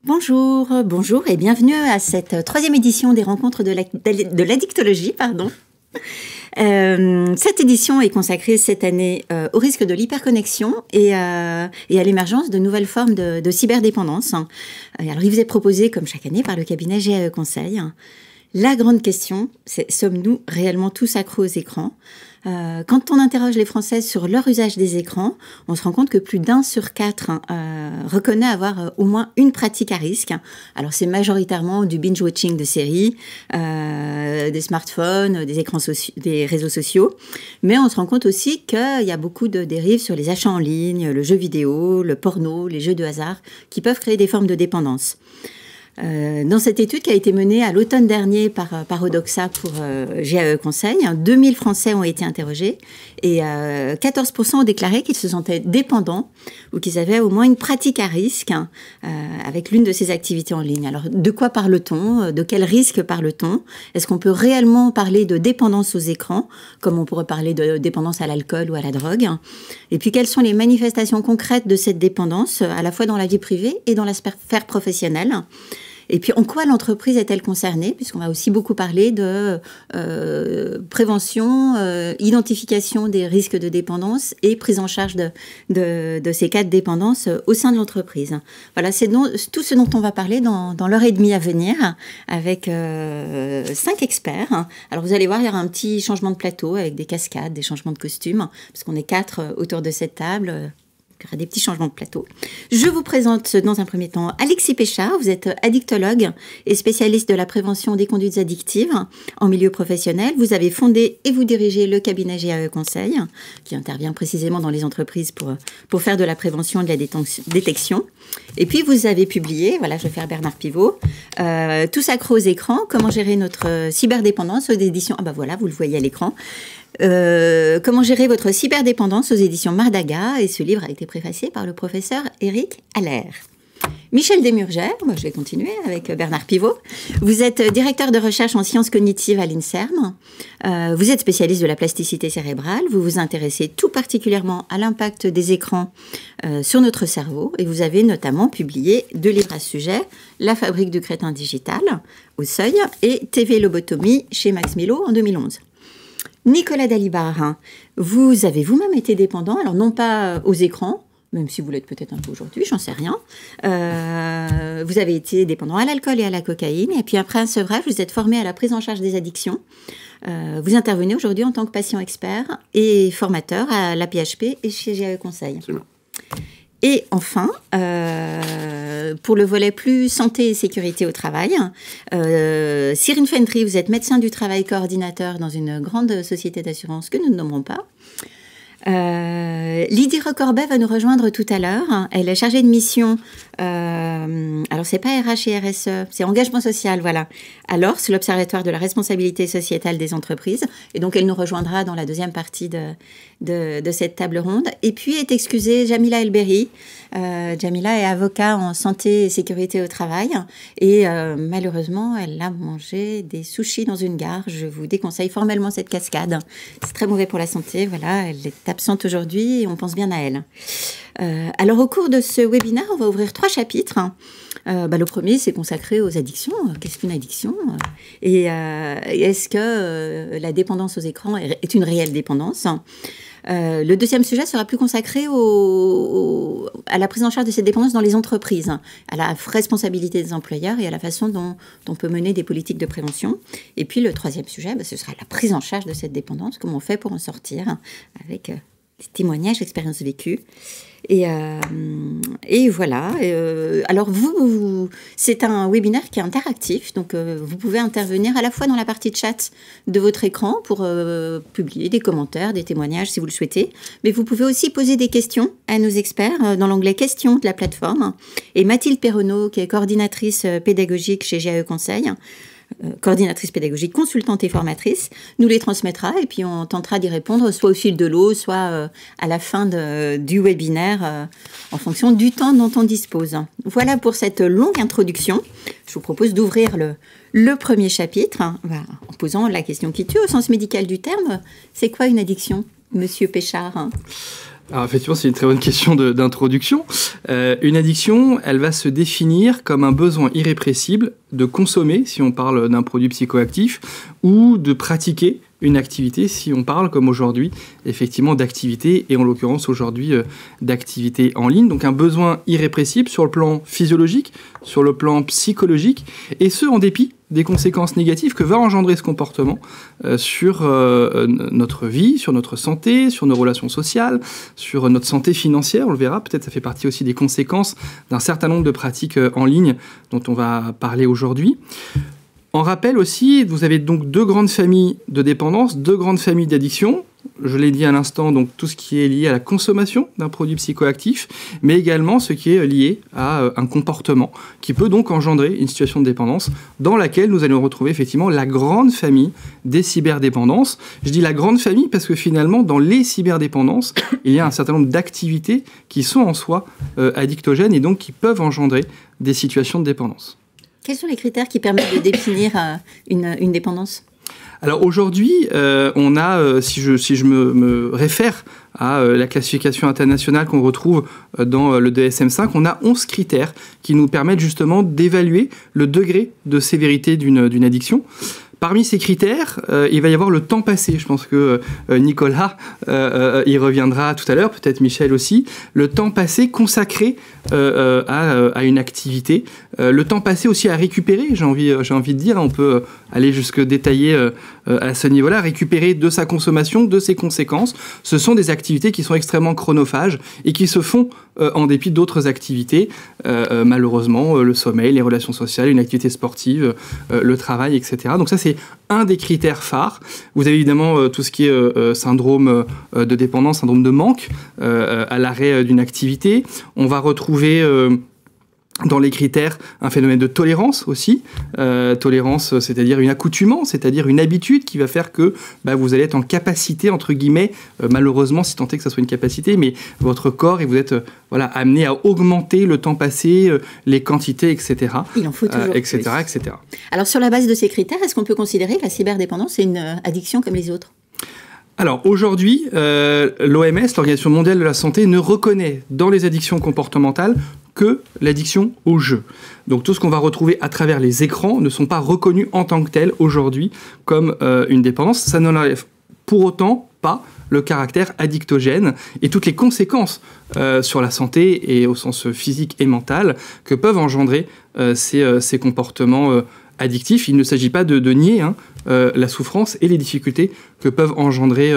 Bonjour et bienvenue à cette troisième édition des rencontres de l'addictologie, pardon. Cette édition est consacrée cette année au risque de l'hyperconnexion et à l'émergence de nouvelles formes de cyberdépendance. Alors, il vous est proposé, comme chaque année, par le cabinet GAE Conseil. La grande question, c'est: sommes-nous réellement tous accros aux écrans ? Quand on interroge les Français sur leur usage des écrans, on se rend compte que plus d'1 sur 4 reconnaît avoir au moins une pratique à risque. Alors c'est majoritairement du binge-watching de séries, des smartphones, des écrans des réseaux sociaux, mais on se rend compte aussi qu'il y a beaucoup de dérives sur les achats en ligne, le jeu vidéo, le porno, les jeux de hasard, qui peuvent créer des formes de dépendance. Dans cette étude qui a été menée à l'automne dernier par Odoxa pour GAE Conseil, 2000 Français ont été interrogés et 14% ont déclaré qu'ils se sentaient dépendants ou qu'ils avaient au moins une pratique à risque avec l'une de ces activités en ligne. Alors, de quoi parle-t-on ? De quel risque parle-t-on ? Est-ce qu'on peut réellement parler de dépendance aux écrans, comme on pourrait parler de dépendance à l'alcool ou à la drogue ? Et puis, quelles sont les manifestations concrètes de cette dépendance, à la fois dans la vie privée et dans la sphère professionnelle ? Et puis, en quoi l'entreprise est-elle concernée ? Puisqu'on va aussi beaucoup parler de prévention, identification des risques de dépendance et prise en charge de ces cas de dépendance au sein de l'entreprise. Voilà, c'est tout ce dont on va parler dans l'heure et demie à venir avec 5 experts. Alors, vous allez voir, il y aura un petit changement de plateau avec des cascades, des changements de costumes, parce qu'on est 4 autour de cette table. Il y aura des petits changements de plateau. Je vous présente dans un premier temps Alexis Péchard. Vous êtes addictologue et spécialiste de la prévention des conduites addictives en milieu professionnel. Vous avez fondé et vous dirigez le cabinet GAE Conseil, qui intervient précisément dans les entreprises pour faire de la prévention et de la détection. Et puis, vous avez publié, voilà, je vais faire Bernard Pivot, Tous accros aux écrans, comment gérer notre cyberdépendance aux éditions... Ah bah voilà, vous le voyez à l'écran. Comment gérer votre cyberdépendance aux éditions Mardaga, et ce livre a été préfacé par le professeur Éric Allaire. Michel Desmurgères, je vais continuer avec Bernard Pivot. Vous êtes directeur de recherche en sciences cognitives à l'INSERM. Vous êtes spécialiste de la plasticité cérébrale. Vous vous intéressez tout particulièrement à l'impact des écrans sur notre cerveau. Et vous avez notamment publié 2 livres à ce sujet, La fabrique du crétin digital, au Seuil, et TV Lobotomie chez Max Milo en 2011. Nicolas Dalibard, vous avez vous-même été dépendant, alors non pas aux écrans, même si vous l'êtes peut-être un peu aujourd'hui, j'en sais rien. Vous avez été dépendant à l'alcool et à la cocaïne, et puis après un sevrage, vous êtes formé à la prise en charge des addictions. Vous intervenez aujourd'hui en tant que patient expert et formateur à l'AP-HP et chez GAE Conseil. Absolument. Et enfin, pour le volet plus santé et sécurité au travail, Cyrine Fentry, vous êtes médecin du travail coordinateur dans une grande société d'assurance que nous ne nommerons pas. Lydie Recorbet va nous rejoindre tout à l'heure. Elle est chargée de mission, alors c'est pas RH et RSE, c'est engagement social, voilà. Alors, c'est l'Observatoire de la responsabilité sociétale des entreprises. Et donc, elle nous rejoindra dans la deuxième partie de cette table ronde. Et puis est excusée Jamila Elberi. Jamila est avocat en santé et sécurité au travail. Et malheureusement, elle a mangé des sushis dans une gare. Je vous déconseille formellement cette cascade. C'est très mauvais pour la santé. Voilà, elle est absente aujourd'hui et on pense bien à elle. Alors, au cours de ce webinaire, on va ouvrir 3 chapitres. Le premier, c'est consacré aux addictions. Qu'est-ce qu'une addiction ? Et est-ce que la dépendance aux écrans est une réelle dépendance ? Le deuxième sujet sera plus consacré à la prise en charge de cette dépendance dans les entreprises, à la responsabilité des employeurs et à la façon dont on peut mener des politiques de prévention. Et puis le troisième sujet, ce sera la prise en charge de cette dépendance, comment on fait pour en sortir, avec des témoignages, expériences vécues. Et voilà. Alors c'est un webinaire qui est interactif, donc vous pouvez intervenir à la fois dans la partie chat de votre écran pour publier des commentaires, des témoignages si vous le souhaitez, mais vous pouvez aussi poser des questions à nos experts dans l'onglet questions de la plateforme. Et Mathilde Perronneau, qui est coordinatrice pédagogique chez GAE Conseil, coordinatrice pédagogique, consultante et formatrice, nous les transmettra et puis on tentera d'y répondre soit au fil de l'eau, soit à la fin du webinaire en fonction du temps dont on dispose. Voilà pour cette longue introduction. Je vous propose d'ouvrir le premier chapitre en posant la question qui tue au sens médical du terme. C'est quoi une addiction, Monsieur Péchard ? Alors effectivement, c'est une très bonne question d'introduction. Une addiction, elle va se définir comme un besoin irrépressible de consommer, si on parle d'un produit psychoactif, ou de pratiquer une activité, si on parle, comme aujourd'hui, effectivement, d'activité, et en l'occurrence aujourd'hui d'activité en ligne. Donc un besoin irrépressible sur le plan physiologique, sur le plan psychologique, et ce, en dépit des conséquences négatives que va engendrer ce comportement sur notre vie, sur notre santé, sur nos relations sociales, sur notre santé financière, on le verra, peut-être ça fait partie aussi des conséquences d'un certain nombre de pratiques en ligne dont on va parler aujourd'hui. En rappel aussi, vous avez donc deux grandes familles de dépendance, deux grandes familles d'addiction. Je l'ai dit à l'instant, donc tout ce qui est lié à la consommation d'un produit psychoactif, mais également ce qui est lié à un comportement qui peut donc engendrer une situation de dépendance dans laquelle nous allons retrouver effectivement la grande famille des cyberdépendances. Je dis la grande famille parce que finalement, dans les cyberdépendances, il y a un certain nombre d'activités qui sont en soi addictogènes et donc qui peuvent engendrer des situations de dépendance. Quels sont les critères qui permettent de définir une dépendance ? Alors aujourd'hui, on a, si je me réfère à la classification internationale qu'on retrouve dans le DSM-5, on a 11 critères qui nous permettent justement d'évaluer le degré de sévérité d'une addiction. Parmi ces critères, il va y avoir le temps passé. Je pense que Nicolas y reviendra tout à l'heure, peut-être Michel aussi. Le temps passé consacré à une activité. Le temps passé aussi à récupérer, j'ai envie de dire. On peut aller jusque détailler à ce niveau-là. Récupérer de sa consommation, de ses conséquences. Ce sont des activités qui sont extrêmement chronophages et qui se font en dépit d'autres activités. Malheureusement, le sommeil, les relations sociales, une activité sportive, le travail, etc. Donc ça, c'est un des critères phares. Vous avez évidemment tout ce qui est syndrome de dépendance, syndrome de manque, à l'arrêt d'une activité. On va retrouver dans les critères un phénomène de tolérance aussi. Tolérance, c'est-à-dire une accoutumance, c'est-à-dire une habitude qui va faire que vous allez être en capacité, entre guillemets, malheureusement, si tant est que ça soit une capacité, mais votre corps, et vous êtes amené à augmenter le temps passé, les quantités, etc. Il en faut toujours etc., plus. etc. Alors, sur la base de ces critères, est-ce qu'on peut considérer que la cyberdépendance est une addiction comme les autres ? Alors aujourd'hui, l'OMS, l'Organisation mondiale de la santé, ne reconnaît dans les addictions comportementales que l'addiction au jeu. Donc tout ce qu'on va retrouver à travers les écrans ne sont pas reconnus en tant que tels aujourd'hui comme une dépendance. Ça n'enlève pour autant pas le caractère addictogène et toutes les conséquences sur la santé et au sens physique et mental que peuvent engendrer ces comportements addictifs. Il ne s'agit pas de nier la souffrance et les difficultés que peuvent engendrer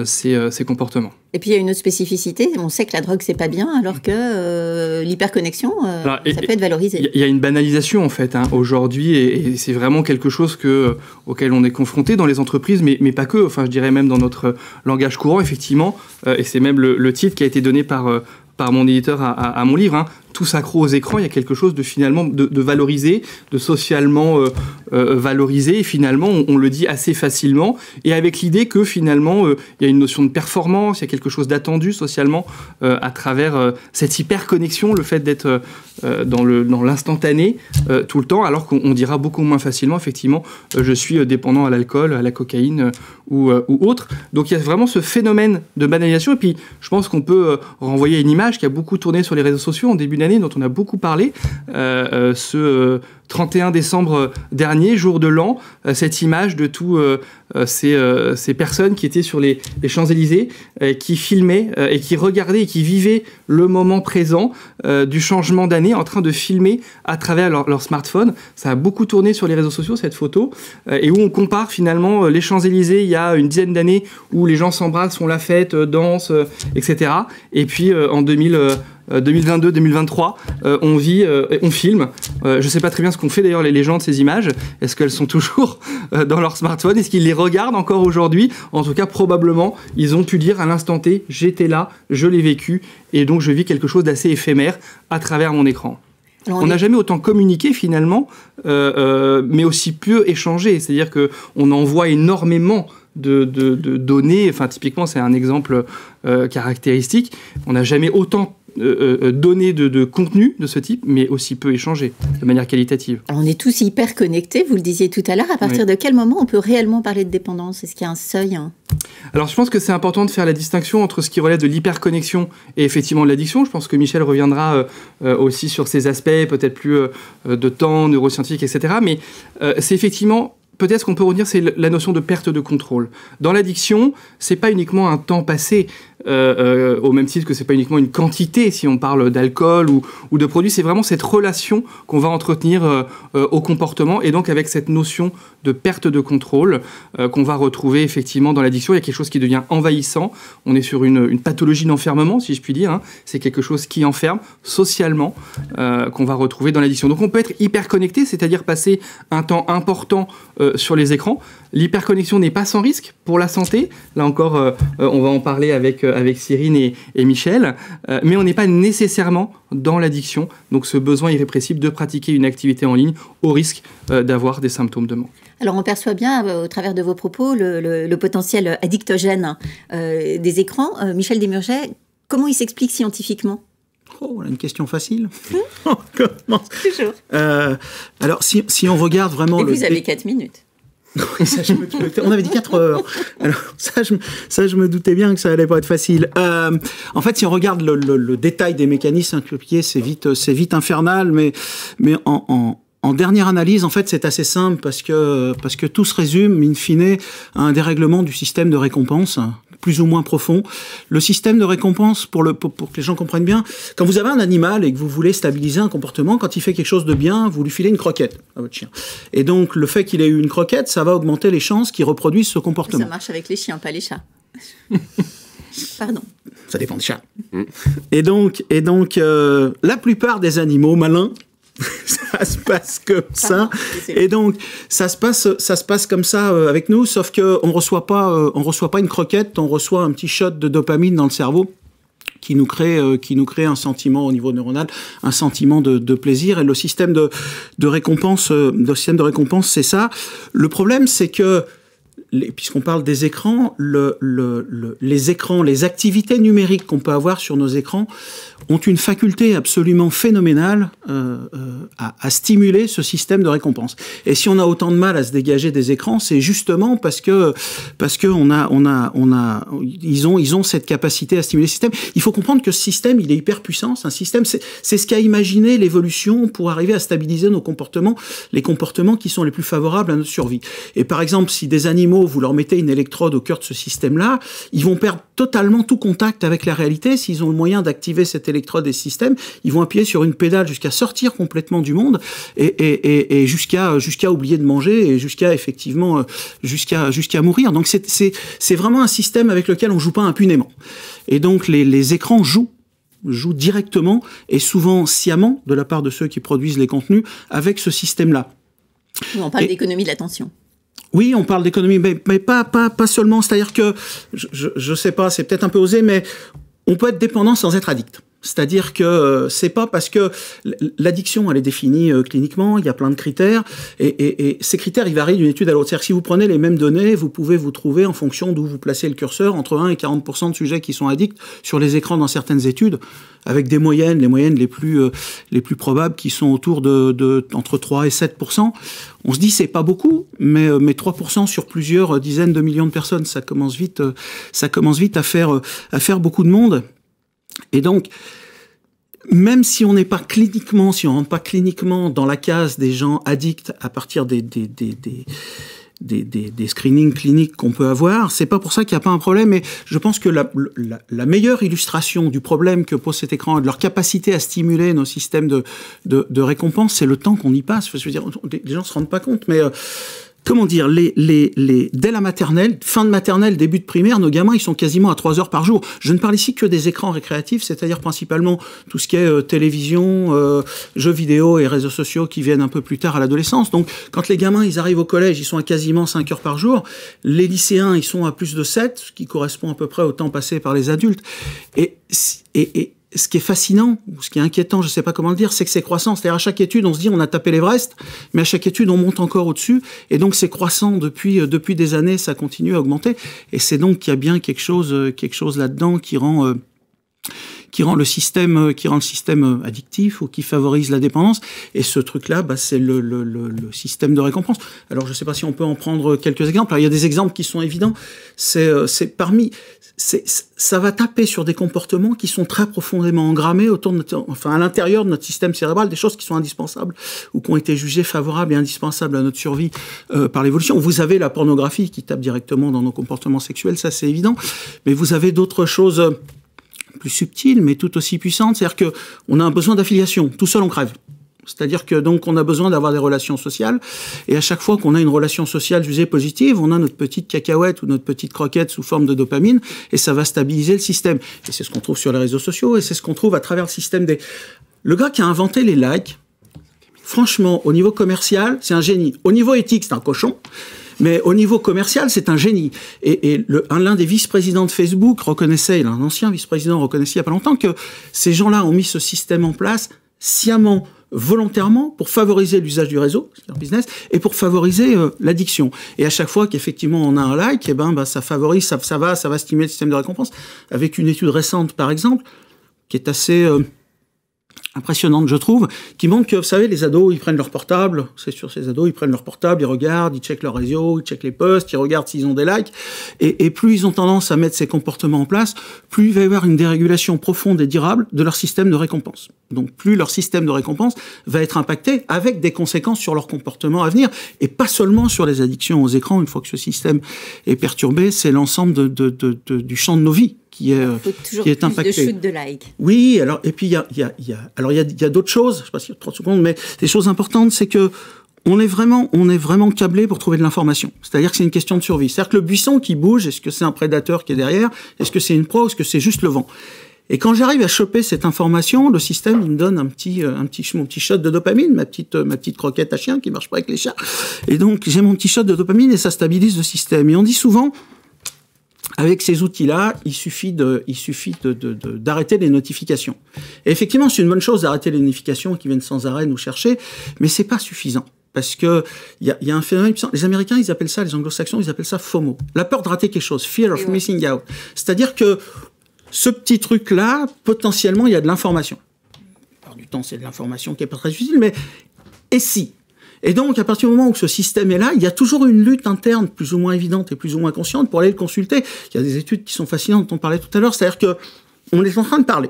ces comportements. Et puis il y a une autre spécificité, on sait que la drogue c'est pas bien, alors que l'hyperconnexion, ça peut être valorisé. Il y a une banalisation en fait aujourd'hui, et c'est vraiment quelque chose auquel on est confronté dans les entreprises, mais pas que, enfin je dirais même dans notre langage courant effectivement, et c'est même le titre qui a été donné par mon éditeur à mon livre, tout s'accro aux écrans, il y a quelque chose de finalement de valorisé, de socialement valorisé, et finalement on le dit assez facilement, et avec l'idée que finalement il y a une notion de performance, il y a quelque chose d'attendu socialement à travers cette hyperconnexion, le fait d'être dans l'instantané tout le temps, alors qu'on dira beaucoup moins facilement effectivement je suis dépendant à l'alcool, à la cocaïne ou autre. Donc il y a vraiment ce phénomène de banalisation, et puis je pense qu'on peut renvoyer à une image qui a beaucoup tourné sur les réseaux sociaux en début d'année, dont on a beaucoup parlé, ce 31 décembre dernier, jour de l'an, cette image de tous ces personnes qui étaient sur les Champs-Élysées, qui filmaient et qui regardaient et qui vivaient le moment présent du changement d'année, en train de filmer à travers leur smartphone. Ça a beaucoup tourné sur les réseaux sociaux, cette photo, et où on compare finalement les Champs-Élysées il y a une dizaine d'années, où les gens s'embrassent, font la fête, dansent, etc. Et puis en 2022-2023, on filme. Je ne sais pas très bien ce qu'ont fait d'ailleurs les gens de ces images. Est-ce qu'elles sont toujours dans leur smartphone ? Est-ce qu'ils les regardent encore aujourd'hui ? En tout cas, probablement, ils ont pu dire à l'instant T, j'étais là, je l'ai vécu, et donc je vis quelque chose d'assez éphémère à travers mon écran. On n'a jamais autant communiqué finalement, mais aussi peu échangé. C'est-à-dire qu'on envoie énormément de données. Enfin, typiquement, c'est un exemple caractéristique. On n'a jamais autant donner de contenu de ce type, mais aussi peu échanger de manière qualitative. Alors on est tous hyper connectés, vous le disiez tout à l'heure. À partir de quel moment on peut réellement parler de dépendance? Est-ce qu'il y a un seuil, hein? Alors je pense que c'est important de faire la distinction entre ce qui relève de l'hyperconnexion et effectivement de l'addiction. Je pense que Michel reviendra aussi sur ces aspects, peut-être plus de temps, neuroscientifiques, etc. Mais c'est effectivement... Peut-être qu'on peut revenir, c'est la notion de perte de contrôle. Dans l'addiction, c'est pas uniquement un temps passé, au même titre que c'est pas uniquement une quantité, si on parle d'alcool ou de produits, c'est vraiment cette relation qu'on va entretenir au comportement, et donc avec cette notion de perte de contrôle qu'on va retrouver effectivement dans l'addiction. Il y a quelque chose qui devient envahissant. On est sur une pathologie d'enfermement, si je puis dire, hein. C'est quelque chose qui enferme socialement, qu'on va retrouver dans l'addiction. Donc on peut être hyper connecté, c'est-à-dire passer un temps important sur les écrans. L'hyperconnexion n'est pas sans risque pour la santé. Là encore, on va en parler avec Cyrine et Michel. Mais on n'est pas nécessairement dans l'addiction. Donc ce besoin irrépressible de pratiquer une activité en ligne au risque d'avoir des symptômes de manque. Alors on perçoit bien au travers de vos propos le potentiel addictogène des écrans. Michel Desmurget, comment il s'explique scientifiquement? Oh, voilà une question facile. On commence. Toujours. Alors, si on regarde vraiment... Et vous avez 4 minutes. Oui, ça, on avait dit 4 heures. Alors, je me doutais bien que ça allait pas être facile. En fait, si on regarde le détail des mécanismes impliqués, c'est vite infernal, mais en dernière analyse, en fait, c'est assez simple parce que tout se résume, in fine, à un dérèglement du système de récompense, plus ou moins profond. Le système de récompense, pour que les gens comprennent bien, quand vous avez un animal et que vous voulez stabiliser un comportement, quand il fait quelque chose de bien, vous lui filez une croquette à votre chien. Et donc, le fait qu'il ait eu une croquette, ça va augmenter les chances qu'il reproduise ce comportement. Ça marche avec les chiens, pas les chats. Pardon. Ça dépend des chats. Et donc, la plupart des animaux malins, ça se passe comme ça. Et donc, ça se passe comme ça avec nous, sauf qu'on reçoit pas une croquette, on reçoit un petit shot de dopamine dans le cerveau qui nous crée un sentiment au niveau neuronal, un sentiment de plaisir. Et le système de récompense, c'est ça. Le problème, c'est que puisqu'on parle des écrans, les écrans, les activités numériques qu'on peut avoir sur nos écrans ont une faculté absolument phénoménale à stimuler ce système de récompense. Et si on a autant de mal à se dégager des écrans, c'est justement parce que ils ont cette capacité à stimuler le système. Il faut comprendre que ce système, il est hyper puissant. C'est un système, c'est ce qu'a imaginé l'évolution pour arriver à stabiliser nos comportements, les comportements qui sont les plus favorables à notre survie. Et par exemple, si des animaux, vous leur mettez une électrode au cœur de ce système-là, ils vont perdre totalement tout contact avec la réalité. S'ils ont le moyen d'activer cette électrode et ce système, ils vont appuyer sur une pédale jusqu'à sortir complètement du monde et jusqu'à oublier de manger et jusqu'à mourir. Donc c'est vraiment un système avec lequel on joue pas impunément. Et donc les écrans jouent directement et souvent sciemment de la part de ceux qui produisent les contenus avec ce système-là. On parle d'économie de l'attention. Oui, on parle d'économie, mais pas seulement. C'est-à-dire que, je sais pas, c'est peut-être un peu osé, mais on peut être dépendant sans être addict. C'est-à-dire que c'est pas parce que l'addiction, elle est définie cliniquement, il y a plein de critères, et ces critères, ils varient d'une étude à l'autre. C'est-à-dire que si vous prenez les mêmes données, vous pouvez vous trouver, en fonction d'où vous placez le curseur, entre 1 et 40% de sujets qui sont addicts sur les écrans dans certaines études, avec des moyennes, les moyennes les plus probables qui sont autour de entre 3 et 7%. On se dit c'est pas beaucoup, mais 3% sur plusieurs dizaines de millions de personnes, ça commence vite à faire beaucoup de monde. Et donc, même si on n'est pas cliniquement, si on rentre pas cliniquement dans la case des gens addicts à partir des screenings cliniques qu'on peut avoir, c'est pas pour ça qu'il n'y a pas un problème. Mais je pense que la meilleure illustration du problème que pose cet écran et de leur capacité à stimuler nos systèmes de récompense, c'est le temps qu'on y passe. Je veux dire, les gens se rendent pas compte, mais comment dire, dès la maternelle, fin de maternelle, début de primaire, nos gamins, ils sont quasiment à 3 heures par jour. Je ne parle ici que des écrans récréatifs, c'est-à-dire principalement tout ce qui est télévision, jeux vidéo et réseaux sociaux qui viennent un peu plus tard à l'adolescence. Donc, quand les gamins, ils arrivent au collège, ils sont à quasiment 5 heures par jour. Les lycéens, ils sont à plus de 7, ce qui correspond à peu près au temps passé par les adultes. Et ce qui est fascinant, ou ce qui est inquiétant, je ne sais pas comment le dire, c'est que c'est croissant. C'est-à-dire à chaque étude, on se dit on a tapé l'Everest, mais à chaque étude, on monte encore au-dessus. Et donc c'est croissant depuis des années, ça continue à augmenter. Et c'est donc qu'il y a bien quelque chose là-dedans qui rend qui rend le système addictif ou qui favorise la dépendance. Et ce truc-là, c'est le système de récompense. Alors, je ne sais pas si on peut en prendre quelques exemples. Alors, il y a des exemples qui sont évidents. Ça va taper sur des comportements qui sont très profondément engrammés à l'intérieur de notre système cérébral, des choses qui sont indispensables ou qui ont été jugées favorables et indispensables à notre survie par l'évolution. Vous avez la pornographie qui tape directement dans nos comportements sexuels, ça c'est évident, mais vous avez d'autres choses plus subtiles, mais tout aussi puissantes. C'est-à-dire que on a un besoin d'affiliation. Tout seul, on crève. C'est-à-dire que donc on a besoin d'avoir des relations sociales, et à chaque fois qu'on a une relation sociale jugée positive, on a notre petite cacahuète ou notre petite croquette sous forme de dopamine, et ça va stabiliser le système. Et c'est ce qu'on trouve sur les réseaux sociaux, et c'est ce qu'on trouve à travers le système des... Le gars qui a inventé les likes, franchement, au niveau commercial, c'est un génie. Au niveau éthique, c'est un cochon. Mais au niveau commercial, c'est un génie. Et l'un des vice-présidents de Facebook reconnaissait, un ancien vice-président reconnaissait il n'y a pas longtemps, que ces gens-là ont mis ce système en place sciemment, volontairement, pour favoriser l'usage du réseau, c'est leur business, et pour favoriser l'addiction. Et à chaque fois qu'effectivement on a un like, ça favorise, ça va stimuler le système de récompense. Avec une étude récente, par exemple, qui est assez impressionnante, je trouve, qui montre que, vous savez, les ados, ils prennent leur portable, c'est sur ces ados, ils prennent leur portable, ils regardent, ils checkent leur réseau, ils checkent les posts, ils regardent s'ils ont des likes, et plus ils ont tendance à mettre ces comportements en place, plus il va y avoir une dérégulation profonde et durable de leur système de récompense. Donc plus leur système de récompense va être impacté, avec des conséquences sur leur comportement à venir, et pas seulement sur les addictions aux écrans. Une fois que ce système est perturbé, c'est l'ensemble du champ de nos vies qui est impacté. De shoot de like. Oui, alors, et puis il y a d'autres choses, je sais pas s'il y a 30 secondes, mais des choses importantes, c'est que on est vraiment câblé pour trouver de l'information. C'est-à-dire que c'est une question de survie. C'est-à-dire que le buisson qui bouge, est-ce que c'est un prédateur qui est derrière? Est-ce que c'est une proie ou est-ce que c'est juste le vent? Et quand j'arrive à choper cette information, le système, il me donne mon petit shot de dopamine, ma petite croquette à chien qui marche pas avec les chats. Et donc, j'ai mon petit shot de dopamine et ça stabilise le système. Et on dit souvent, avec ces outils-là, il suffit d'arrêter les notifications. Et effectivement, c'est une bonne chose d'arrêter les notifications qui viennent sans arrêt nous chercher, mais c'est pas suffisant. Parce que il y a un phénomène puissant. Les Américains, ils appellent ça, les Anglo-Saxons, ils appellent ça FOMO. La peur de rater quelque chose. Fear of missing out. C'est-à-dire que ce petit truc-là, potentiellement, il y a de l'information. La plupart du temps, c'est de l'information qui est pas très utile, mais et si? Et donc, à partir du moment où ce système est là, il y a toujours une lutte interne plus ou moins évidente et plus ou moins consciente pour aller le consulter. Il y a des études qui sont fascinantes dont on parlait tout à l'heure, c'est-à-dire que on est en train de parler.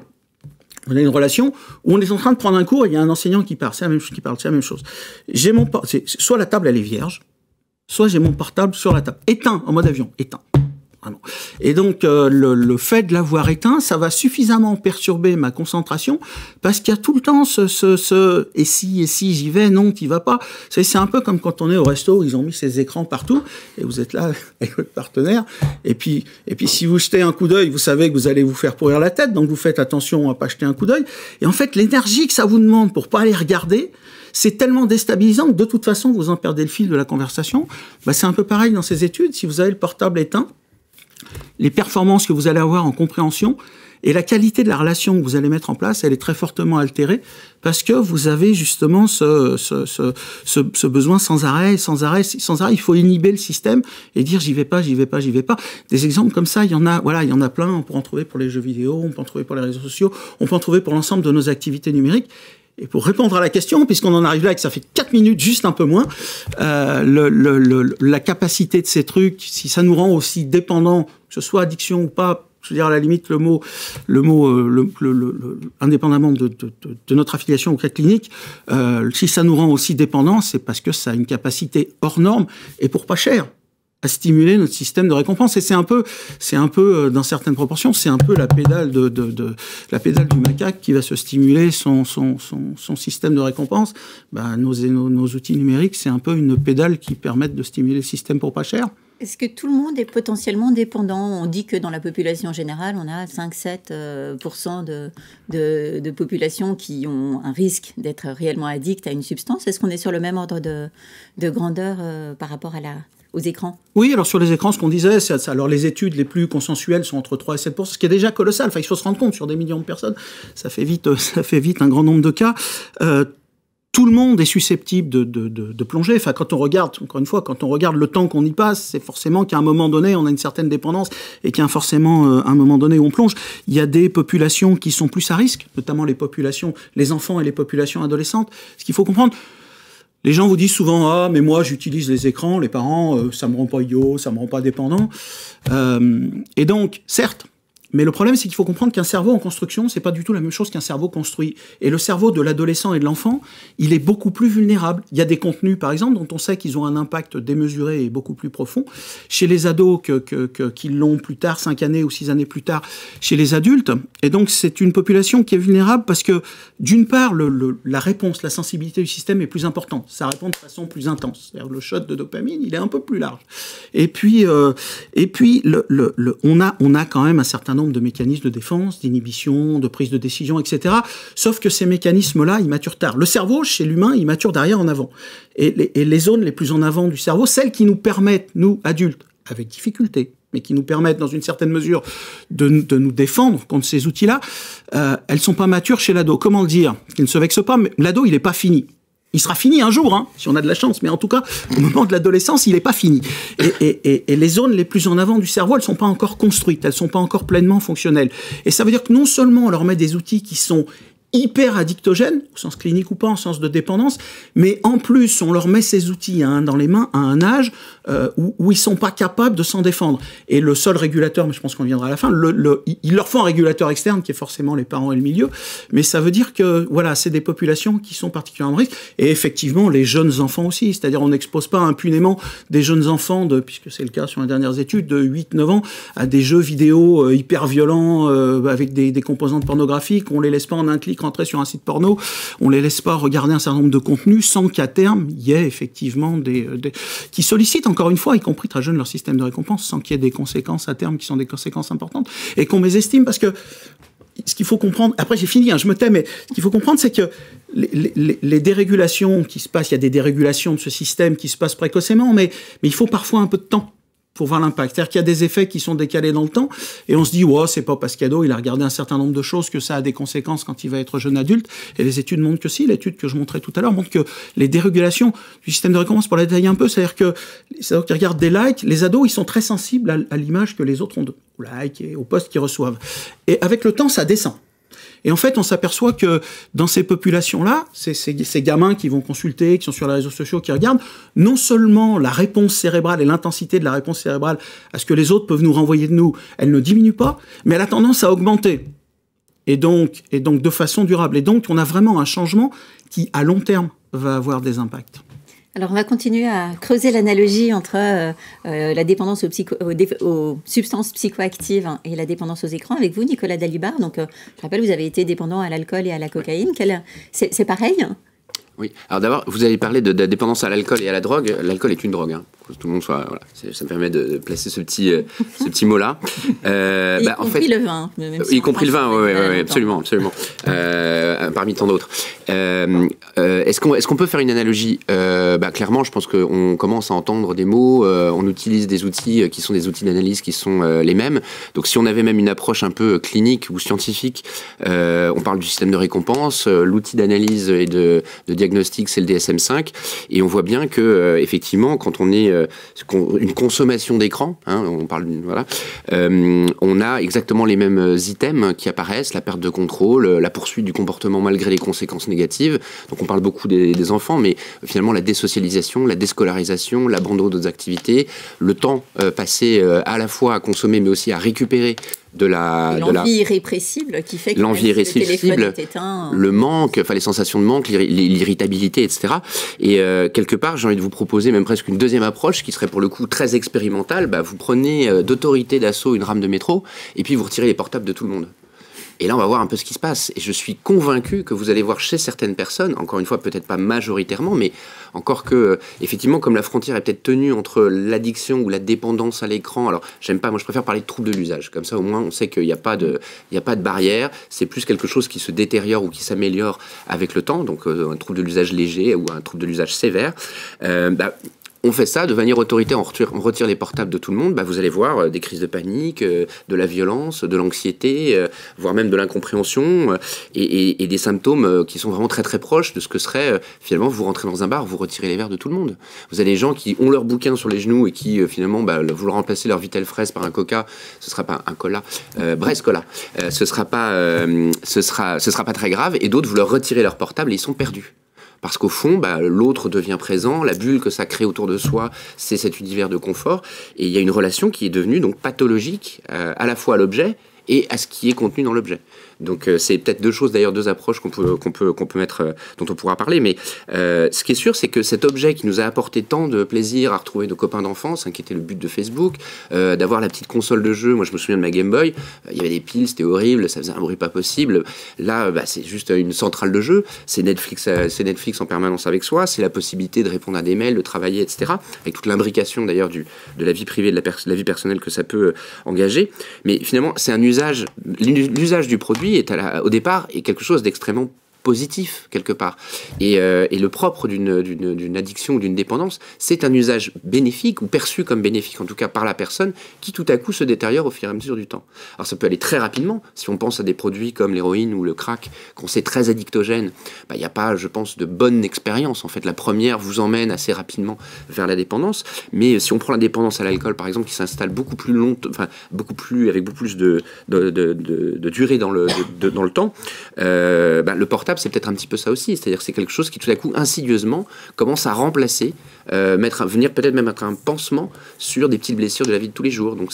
On a une relation où on est en train de prendre un cours et il y a un enseignant qui parle. C'est la même chose. Soit la table, elle est vierge, soit j'ai mon portable sur la table. Éteint, en mode avion, éteint. Vraiment. Et donc, le fait de l'avoir éteint, ça va suffisamment perturber ma concentration, parce qu'il y a tout le temps et si j'y vais, non, t'y vas pas. C'est un peu comme quand on est au resto, ils ont mis ces écrans partout, et vous êtes là avec votre partenaire, et puis si vous jetez un coup d'œil, vous savez que vous allez vous faire pourrir la tête, donc vous faites attention à pas jeter un coup d'œil. Et en fait, l'énergie que ça vous demande pour pas aller regarder, c'est tellement déstabilisant que de toute façon, vous en perdez le fil de la conversation. C'est un peu pareil dans ces études. Si vous avez le portable éteint, les performances que vous allez avoir en compréhension et la qualité de la relation que vous allez mettre en place, elle est très fortement altérée parce que vous avez justement ce besoin sans arrêt. Il faut inhiber le système et dire j'y vais pas. Des exemples comme ça, il y en a plein. On peut en trouver pour les jeux vidéo, on peut en trouver pour les réseaux sociaux, on peut en trouver pour l'ensemble de nos activités numériques. Et pour répondre à la question, puisqu'on en arrive là et que ça fait 4 minutes, juste un peu moins, la capacité de ces trucs, si ça nous rend aussi dépendants, que ce soit addiction ou pas, je veux dire à la limite le mot indépendamment de notre affiliation au cas clinique, si ça nous rend aussi dépendants, c'est parce que ça a une capacité hors norme et pour pas cher à stimuler notre système de récompense. Et c'est un peu, dans certaines proportions, c'est un peu la pédale la pédale du macaque qui va se stimuler son système de récompense. Nos outils numériques, c'est un peu une pédale qui permettent de stimuler le système pour pas cher. Est-ce que tout le monde est potentiellement dépendant? On dit que dans la population générale, on a 5-7% de populations qui ont un risque d'être réellement addictes à une substance. Est-ce qu'on est sur le même ordre de grandeur par rapport aux écrans? Oui, alors sur les écrans, ce qu'on disait, alors les études les plus consensuelles sont entre 3 et 7%, ce qui est déjà colossal. Enfin, il faut se rendre compte, sur des millions de personnes, ça fait vite un grand nombre de cas. tout le monde est susceptible de plonger. Enfin, quand on regarde, encore une fois, quand on regarde le temps qu'on y passe, c'est forcément qu'à un moment donné, on a une certaine dépendance et qu'il y a forcément un moment donné où on plonge. Il y a des populations qui sont plus à risque, notamment les enfants et les populations adolescentes. Ce qu'il faut comprendre, les gens vous disent souvent « Ah, mais moi, j'utilise les écrans, les parents, ça me rend pas idiot, ça me rend pas dépendant. » Et donc, certes, mais le problème, c'est qu'il faut comprendre qu'un cerveau en construction, c'est pas du tout la même chose qu'un cerveau construit. Et le cerveau de l'adolescent et de l'enfant, il est beaucoup plus vulnérable. Il y a des contenus, par exemple, dont on sait qu'ils ont un impact démesuré et beaucoup plus profond. Chez les ados, qu'ils l'ont plus tard, 5 années ou 6 années plus tard, chez les adultes. Et donc, c'est une population qui est vulnérable parce que, d'une part, la réponse, la sensibilité du système est plus importante. Ça répond de façon plus intense. C'est-à-dire, le shot de dopamine, il est un peu plus large. Et puis on a quand même un certain nombre de mécanismes de défense, d'inhibition, de prise de décision, etc. Sauf que ces mécanismes-là, ils maturent tard. Le cerveau, chez l'humain, il mature d'arrière en avant. Et les zones les plus en avant du cerveau, celles qui nous permettent, nous, adultes, avec difficulté, mais qui nous permettent, dans une certaine mesure, de nous défendre contre ces outils-là, elles sont pas matures chez l'ado. Comment le dire? Qu'il ne se vexe pas, mais l'ado, il est pas fini. Il sera fini un jour, hein, si on a de la chance, mais en tout cas, au moment de l'adolescence, il n'est pas fini. Et les zones les plus en avant du cerveau, elles sont pas encore construites, elles sont pas encore pleinement fonctionnelles. Et ça veut dire que non seulement on leur met des outils qui sont hyper addictogènes, au sens clinique ou pas, en sens de dépendance, mais en plus, on leur met ces outils dans les mains à un âge où ils sont pas capables de s'en défendre. Et le seul régulateur, mais je pense qu'on viendra à la fin, il leur faut un régulateur externe qui est forcément les parents et le milieu, mais ça veut dire que voilà, c'est des populations qui sont particulièrement risques. Et effectivement, les jeunes enfants aussi, c'est-à-dire on n'expose pas impunément des jeunes enfants, puisque c'est le cas sur les dernières études, de 8-9 ans, à des jeux vidéo hyper violents avec des composantes pornographiques. On les laisse pas en un clic rentrer sur un site porno, on les laisse pas regarder un certain nombre de contenus sans qu'à terme, il y ait effectivement qui sollicitent encore une fois, y compris très jeunes, leur système de récompense, sans qu'il y ait des conséquences à terme qui sont des conséquences importantes, et qu'on mésestime parce que ce qu'il faut comprendre, après j'ai fini, je me tais, mais ce qu'il faut comprendre, c'est que les dérégulations qui se passent, il y a des dérégulations de ce système qui se passent précocement, mais il faut parfois un peu de temps pour voir l'impact. C'est-à-dire qu'il y a des effets qui sont décalés dans le temps, et on se dit, ouais, c'est pas parce qu'ado, il a regardé un certain nombre de choses que ça a des conséquences quand il va être jeune adulte. Et les études montrent que si, l'étude que je montrais tout à l'heure montre que les dérégulations du système de récompense, pour la détailler un peu, c'est-à-dire qu'ils regardent des likes, les ados, ils sont très sensibles à l'image que les autres ont d'eux, aux likes et aux posts qu'ils reçoivent. Et avec le temps, ça descend. Et en fait, on s'aperçoit que dans ces populations-là, ces gamins qui vont consulter, qui sont sur les réseaux sociaux, qui regardent, non seulement la réponse cérébrale et l'intensité de la réponse cérébrale à ce que les autres peuvent nous renvoyer de nous, elle ne diminue pas, mais elle a tendance à augmenter. Et donc de façon durable. Et donc, on a vraiment un changement qui, à long terme, va avoir des impacts. Alors, on va continuer à creuser l'analogie entre la dépendance aux substances psychoactives et la dépendance aux écrans avec vous, Nicolas Dalibard. Donc, je rappelle, vous avez été dépendant à l'alcool et à la cocaïne. C'est pareil? Oui. Alors d'abord, vous avez parlé de dépendance à l'alcool et à la drogue. L'alcool est une drogue, hein, pour que tout le monde soit... Voilà, ça me permet de placer ce petit mot-là. Y compris le vin. Même si y compris le vin, oui, absolument. Parmi tant d'autres. Est-ce qu'on peut faire une analogie? Clairement, je pense qu'on commence à entendre des mots, on utilise des outils qui sont des outils d'analyse qui sont les mêmes. Donc si on avait même une approche un peu clinique ou scientifique, on parle du système de récompense, l'outil d'analyse et de diagnostic, c'est le DSM-5, et on voit bien que effectivement, quand on est une consommation d'écran, hein, on parle on a exactement les mêmes items qui apparaissent, la perte de contrôle, la poursuite du comportement malgré les conséquences négatives. Donc on parle beaucoup des enfants, mais finalement la désocialisation, la déscolarisation, l'abandon d'autres activités, le temps passé à la fois à consommer mais aussi à récupérer l'envie irrépressible qui fait que l'envie irrépressible, le manque, les sensations de manque, l'irritabilité, etc. Et quelque part, j'ai envie de vous proposer même presque une deuxième approche qui serait pour le coup très expérimentale. Vous prenez d'autorité d'assaut une rame de métro et puis vous retirez les portables de tout le monde. Et là, on va voir un peu ce qui se passe. Et je suis convaincu que vous allez voir chez certaines personnes, encore une fois, peut-être pas majoritairement, mais encore que, effectivement, comme la frontière est peut-être tenue entre l'addiction ou la dépendance à l'écran, alors, j'aime pas, moi je préfère parler de troubles de l'usage. Comme ça, au moins, on sait qu'il n'y a pas de barrière. C'est plus quelque chose qui se détériore ou qui s'améliore avec le temps. Donc, un trouble de l'usage léger ou un trouble de l'usage sévère. on fait ça de manière autoritaire, on retire les portables de tout le monde, bah vous allez voir des crises de panique, de la violence, de l'anxiété, voire même de l'incompréhension, et des symptômes qui sont vraiment très très proches de ce que serait, finalement, vous rentrez dans un bar, vous retirez les verres de tout le monde. Vous avez des gens qui ont leur bouquin sur les genoux et qui, finalement, vous leur remplacez leur Vitel fraise par un coca, ce sera pas un cola, Brest Cola, ce sera pas très grave, et d'autres, vous leur retirez leur portable et ils sont perdus. Parce qu'au fond, l'autre devient présent, la bulle que ça crée autour de soi, c'est cet univers de confort, et il y a une relation qui est devenue donc pathologique à la fois à l'objet et à ce qui est contenu dans l'objet. Donc c'est peut-être deux approches qu'on peut mettre, dont on pourra parler. Mais ce qui est sûr, c'est que cet objet qui nous a apporté tant de plaisir à retrouver nos copains d'enfance, qui était le but de Facebook, d'avoir la petite console de jeu. Moi, je me souviens de ma Game Boy. Il y avait des piles, c'était horrible, ça faisait un bruit pas possible. Là, c'est juste une centrale de jeu. C'est Netflix en permanence avec soi. C'est la possibilité de répondre à des mails, de travailler, etc. Avec toute l'imbrication d'ailleurs de la vie privée, de la vie personnelle que ça peut engager. Mais finalement, c'est un usage. L'usage du produit est au départ est quelque chose d'extrêmement positif quelque part. Et le propre d'une addiction ou d'une dépendance, c'est un usage bénéfique ou perçu comme bénéfique, en tout cas par la personne, qui tout à coup se détériore au fur et à mesure du temps. Alors ça peut aller très rapidement, si on pense à des produits comme l'héroïne ou le crack, qu'on sait très addictogènes, il n'y a pas, je pense, de bonne expérience. En fait, la première vous emmène assez rapidement vers la dépendance, mais si on prend la dépendance à l'alcool, par exemple, qui s'installe avec beaucoup plus de durée dans le temps, le portable, c'est peut-être un petit peu ça aussi, c'est-à-dire que c'est quelque chose qui tout à coup insidieusement commence à remplacer, venir peut-être même être un pansement sur des petites blessures de la vie de tous les jours. Donc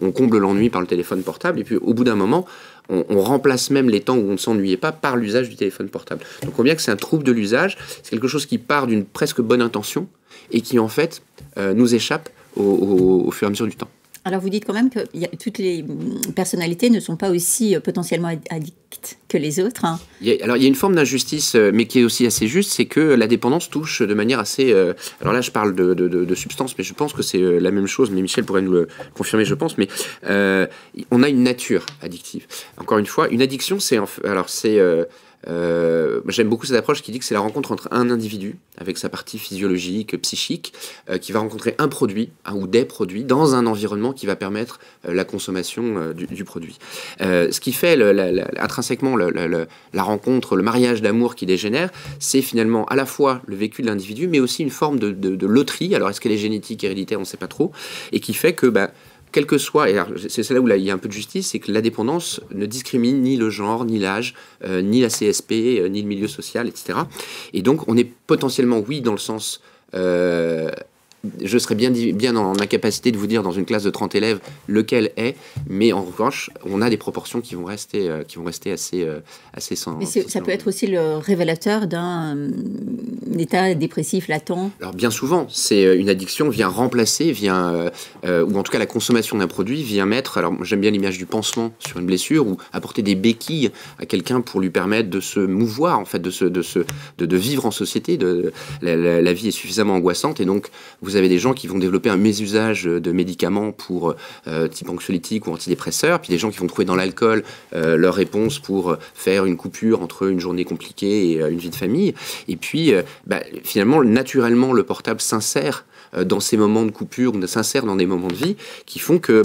on comble l'ennui par le téléphone portable et puis au bout d'un moment on remplace même les temps où on ne s'ennuyait pas par l'usage du téléphone portable. Donc on voit bien que c'est un trouble de l'usage, c'est quelque chose qui part d'une presque bonne intention et qui en fait nous échappe au fur et à mesure du temps. Alors vous dites quand même que toutes les personnalités ne sont pas aussi potentiellement addictes que les autres. Hein. Il y a une forme d'injustice, mais qui est aussi assez juste, c'est que la dépendance touche de manière assez... alors là, je parle de substances, mais je pense que c'est la même chose, mais Michel pourrait nous le confirmer, je pense, mais on a une nature addictive. Encore une fois, une addiction, j'aime beaucoup cette approche qui dit que c'est la rencontre entre un individu avec sa partie physiologique, psychique, qui va rencontrer un produit, un ou des produits, dans un environnement qui va permettre la consommation du produit. Ce qui fait intrinsèquement la rencontre, le mariage d'amour qui dégénère, c'est finalement à la fois le vécu de l'individu, mais aussi une forme de loterie. Alors est-ce qu'elle est génétique, héréditaire, on ne sait pas trop, et qui fait que... quel que soit, et c'est là où il y a un peu de justice, c'est que la dépendance ne discrimine ni le genre, ni l'âge, ni la CSP, ni le milieu social, etc. Et donc, on est potentiellement, oui, dans le sens... je serais bien en incapacité de vous dire dans une classe de 30 élèves lequel est, mais en revanche, on a des proportions qui vont rester assez sans... Mais ça peut être aussi le révélateur d'un état dépressif latent. Alors bien souvent, c'est une addiction vient remplacer, ou en tout cas la consommation d'un produit vient mettre, alors j'aime bien l'image du pansement sur une blessure, ou apporter des béquilles à quelqu'un pour lui permettre de se mouvoir, en fait, de vivre en société. La vie est suffisamment angoissante, et donc vous avez des gens qui vont développer un mésusage de médicaments pour type anxiolytique ou antidépresseur, puis des gens qui vont trouver dans l'alcool leur réponse pour faire une coupure entre une journée compliquée et une vie de famille. Et puis, finalement, naturellement, le portable s'insère dans ces moments de coupure, ou s'insère dans des moments de vie qui font que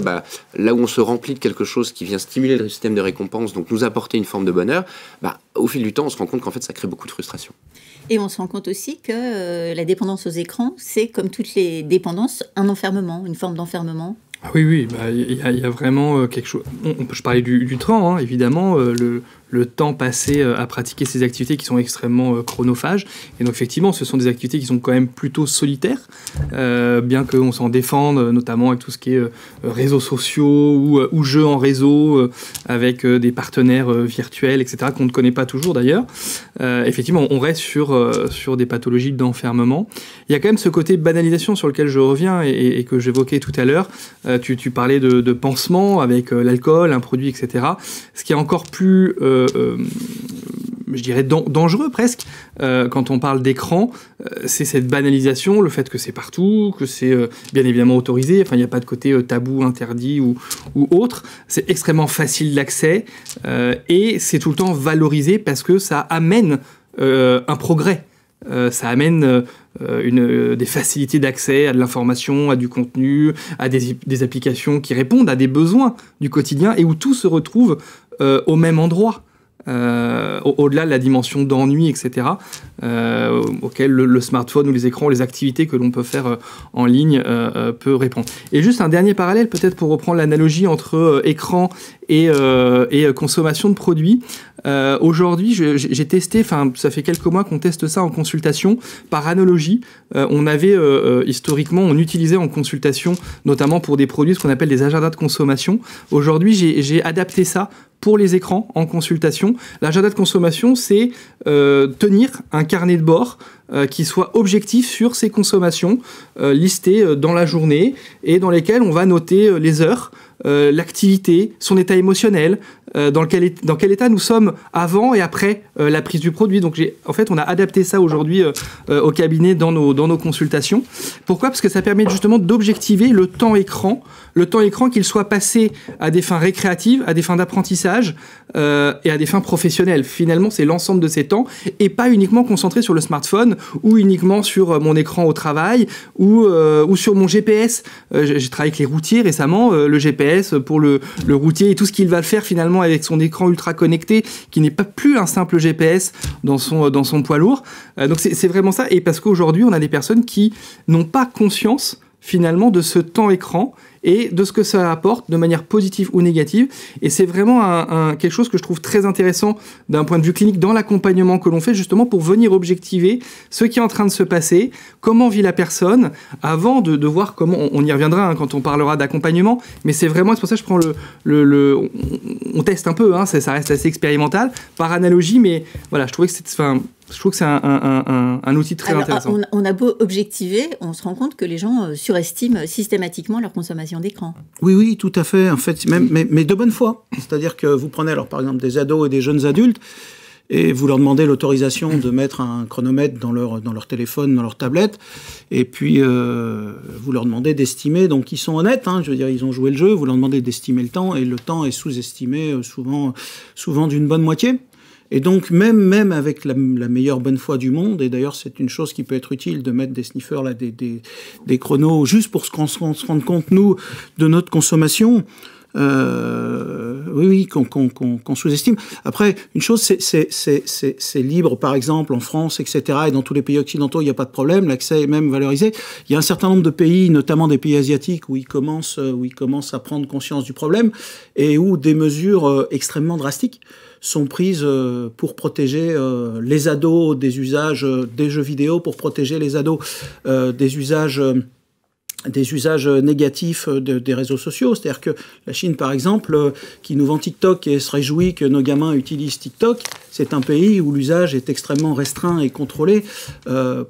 là où on se remplit de quelque chose qui vient stimuler le système de récompense, donc nous apporter une forme de bonheur, au fil du temps, on se rend compte qu'en fait, ça crée beaucoup de frustration. Et on se rend compte aussi que la dépendance aux écrans, c'est comme toutes les dépendances, un enfermement, une forme d'enfermement. Ah oui, il y a vraiment quelque chose. Je parlais du temps, évidemment, le temps passé à pratiquer ces activités qui sont extrêmement chronophages. Et donc effectivement, ce sont des activités qui sont quand même plutôt solitaires, bien qu'on s'en défende, notamment avec tout ce qui est réseaux sociaux ou jeux en réseau, avec des partenaires virtuels, etc., qu'on ne connaît pas toujours d'ailleurs. Effectivement, on reste sur des pathologies d'enfermement. Il y a quand même ce côté banalisation sur lequel je reviens et que j'évoquais tout à l'heure. Tu parlais de pansement avec l'alcool, un produit, etc. Ce qui est encore plus... je dirais dangereux presque, quand on parle d'écran, c'est cette banalisation, le fait que c'est partout, que c'est bien évidemment autorisé, enfin il n'y a pas de côté tabou, interdit ou autre, c'est extrêmement facile d'accès et c'est tout le temps valorisé parce que ça amène un progrès. Ça amène des facilités d'accès à de l'information, à du contenu, à des applications qui répondent à des besoins du quotidien et où tout se retrouve au même endroit. Au-delà de la dimension d'ennui, etc., auquel le smartphone ou les écrans, les activités que l'on peut faire en ligne peut répondre. Et juste un dernier parallèle, peut-être pour reprendre l'analogie entre écran et consommation de produits. Aujourd'hui, j'ai testé, ça fait quelques mois qu'on teste ça en consultation. Par analogie, on avait historiquement, on utilisait en consultation, notamment pour des produits, ce qu'on appelle des agendas de consommation. Aujourd'hui, j'ai adapté ça pour les écrans en consultation. L'agenda de consommation, c'est tenir un carnet de bord qui soit objectif sur ses consommations listées dans la journée et dans lesquelles on va noter les heures, l'activité, son état émotionnel, dans quel état nous sommes avant et après la prise du produit. Donc en fait, on a adapté ça aujourd'hui au cabinet dans nos consultations. Pourquoi ? Parce que ça permet justement d'objectiver le temps écran qu'il soit passé à des fins récréatives, à des fins d'apprentissage et à des fins professionnelles. Finalement, c'est l'ensemble de ces temps et pas uniquement concentré sur le smartphone ou uniquement sur mon écran au travail ou sur mon GPS. J'ai travaillé avec les routiers récemment, le GPS pour le routier et tout ce qu'il va faire finalement avec son écran ultra connecté qui n'est pas plus un simple GPS dans son poids lourd. Donc c'est vraiment ça. Et parce qu'aujourd'hui, on a des personnes qui n'ont pas conscience finalement de ce temps écran et de ce que ça apporte de manière positive ou négative. Et c'est vraiment quelque chose que je trouve très intéressant d'un point de vue clinique dans l'accompagnement que l'on fait justement pour venir objectiver ce qui est en train de se passer, comment vit la personne, avant de voir comment, on y reviendra quand on parlera d'accompagnement, mais c'est pour ça que je prends on teste un peu, ça reste assez expérimental, par analogie, mais voilà, je trouvais que je trouve que c'est un outil très intéressant. On a beau objectiver, on se rend compte que les gens surestiment systématiquement leur consommation d'écran. Oui, tout à fait. En fait, mais de bonne foi. C'est-à-dire que vous prenez, par exemple, des ados et des jeunes adultes, et vous leur demandez l'autorisation de mettre un chronomètre dans leur téléphone, dans leur tablette, et puis vous leur demandez d'estimer, donc ils sont honnêtes, je veux dire, ils ont joué le jeu, vous leur demandez d'estimer le temps, et le temps est sous-estimé souvent d'une bonne moitié. Et donc, même avec la meilleure bonne foi du monde, et d'ailleurs, c'est une chose qui peut être utile de mettre des sniffers, là, des chronos, juste pour qu'on se rende compte, nous, de notre consommation, qu'on sous-estime. Après, une chose, c'est libre, par exemple, en France, etc., et dans tous les pays occidentaux, il n'y a pas de problème, l'accès est même valorisé. Il y a un certain nombre de pays, notamment des pays asiatiques, où ils commencent à prendre conscience du problème, et où des mesures extrêmement drastiques sont prises pour protéger les ados des usages des jeux vidéo, pour protéger les ados des usages négatifs des réseaux sociaux. C'est-à-dire que la Chine, par exemple, qui nous vend TikTok et se réjouit que nos gamins utilisent TikTok, c'est un pays où l'usage est extrêmement restreint et contrôlé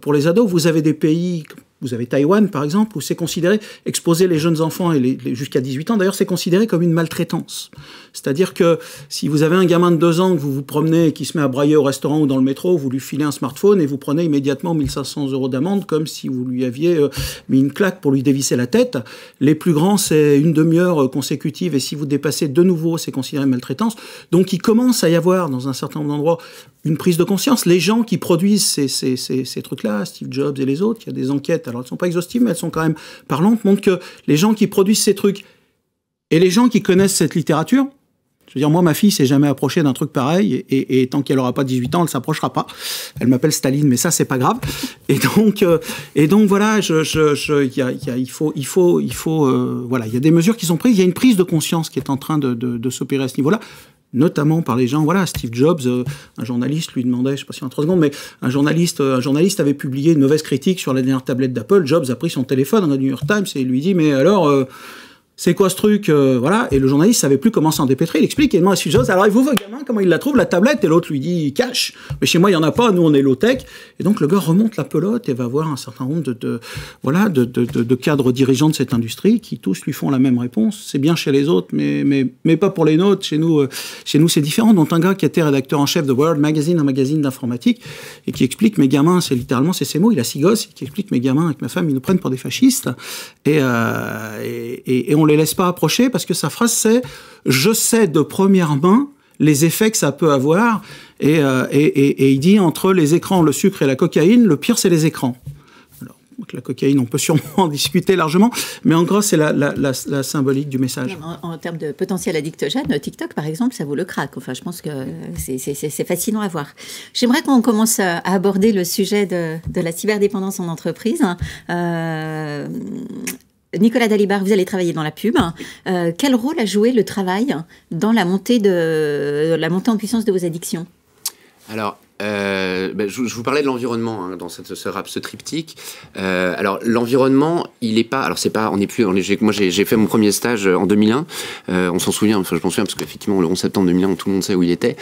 pour les ados. Vous avez des pays... Vous avez Taïwan, par exemple, où c'est considéré, exposer les jeunes enfants jusqu'à 18 ans, d'ailleurs, c'est considéré comme une maltraitance. C'est-à-dire que si vous avez un gamin de 2 ans que vous vous promenez et qui se met à brailler au restaurant ou dans le métro, vous lui filez un smartphone et vous prenez immédiatement 1 500 € d'amende, comme si vous lui aviez mis une claque pour lui dévisser la tête. Les plus grands, c'est une demi-heure consécutive, et si vous dépassez de nouveau, c'est considéré maltraitance. Donc, il commence à y avoir, dans un certain nombre d'endroits, une prise de conscience. Les gens qui produisent ces trucs-là, Steve Jobs et les autres, il y a des enquêtes, alors elles ne sont pas exhaustives, mais elles sont quand même parlantes, montrent que les gens qui produisent ces trucs et les gens qui connaissent cette littérature, je veux dire, moi, ma fille s'est jamais approchée d'un truc pareil, et tant qu'elle aura pas 18 ans, elle s'approchera pas. Elle m'appelle Staline, mais ça, c'est pas grave. Et donc voilà, voilà, il y a des mesures qui sont prises, il y a une prise de conscience qui est en train de s'opérer à ce niveau-là, notamment par les gens, voilà, Steve Jobs, un journaliste lui demandait, je sais pas si en 3 secondes, mais un journaliste avait publié une mauvaise critique sur la dernière tablette d'Apple. Jobs a pris son téléphone dans le New York Times et lui dit, mais alors, c'est quoi ce truc, voilà, et le journaliste savait plus comment s'en dépêtrer. Il explique, et demande à Steve Jobs, alors il vous, votre gamin, comment il la trouve, la tablette, et l'autre lui dit, cache, mais chez moi il y en a pas, nous on est low-tech, et donc le gars remonte la pelote et va voir un certain nombre de cadres dirigeants de cette industrie qui tous lui font la même réponse. C'est bien chez les autres, mais pas pour les nôtres. Chez nous c'est différent. Donc un gars qui était rédacteur en chef de World Magazine, un magazine d'informatique, et qui explique, mes gamins, c'est ces mots, il a 6 gosses, et qui explique, mes gamins avec ma femme, ils nous prennent pour des fascistes, et on les laisse pas approcher, parce que sa phrase c'est « Je sais de première main les effets que ça peut avoir », et il dit, entre les écrans, le sucre et la cocaïne, le pire c'est les écrans. que la cocaïne, on peut sûrement en discuter largement, mais en gros, c'est la symbolique du message. En termes de potentiel addictogène, TikTok, par exemple, ça vaut le crack. Enfin, je pense que c'est fascinant à voir. J'aimerais qu'on commence à aborder le sujet de la cyberdépendance en entreprise. Nicolas Dalibard, vous allez travailler dans la pub. Quel rôle a joué le travail dans la montée en puissance de vos addictions ? Alors, je vous parlais de l'environnement dans ce triptyque. Alors, l'environnement, il n'est pas. Alors, c'est pas. On n'est plus. Moi, j'ai fait mon premier stage en 2001. On s'en souvient. Enfin, je m'en souviens parce qu'effectivement, le 11 septembre 2001, tout le monde sait où il était.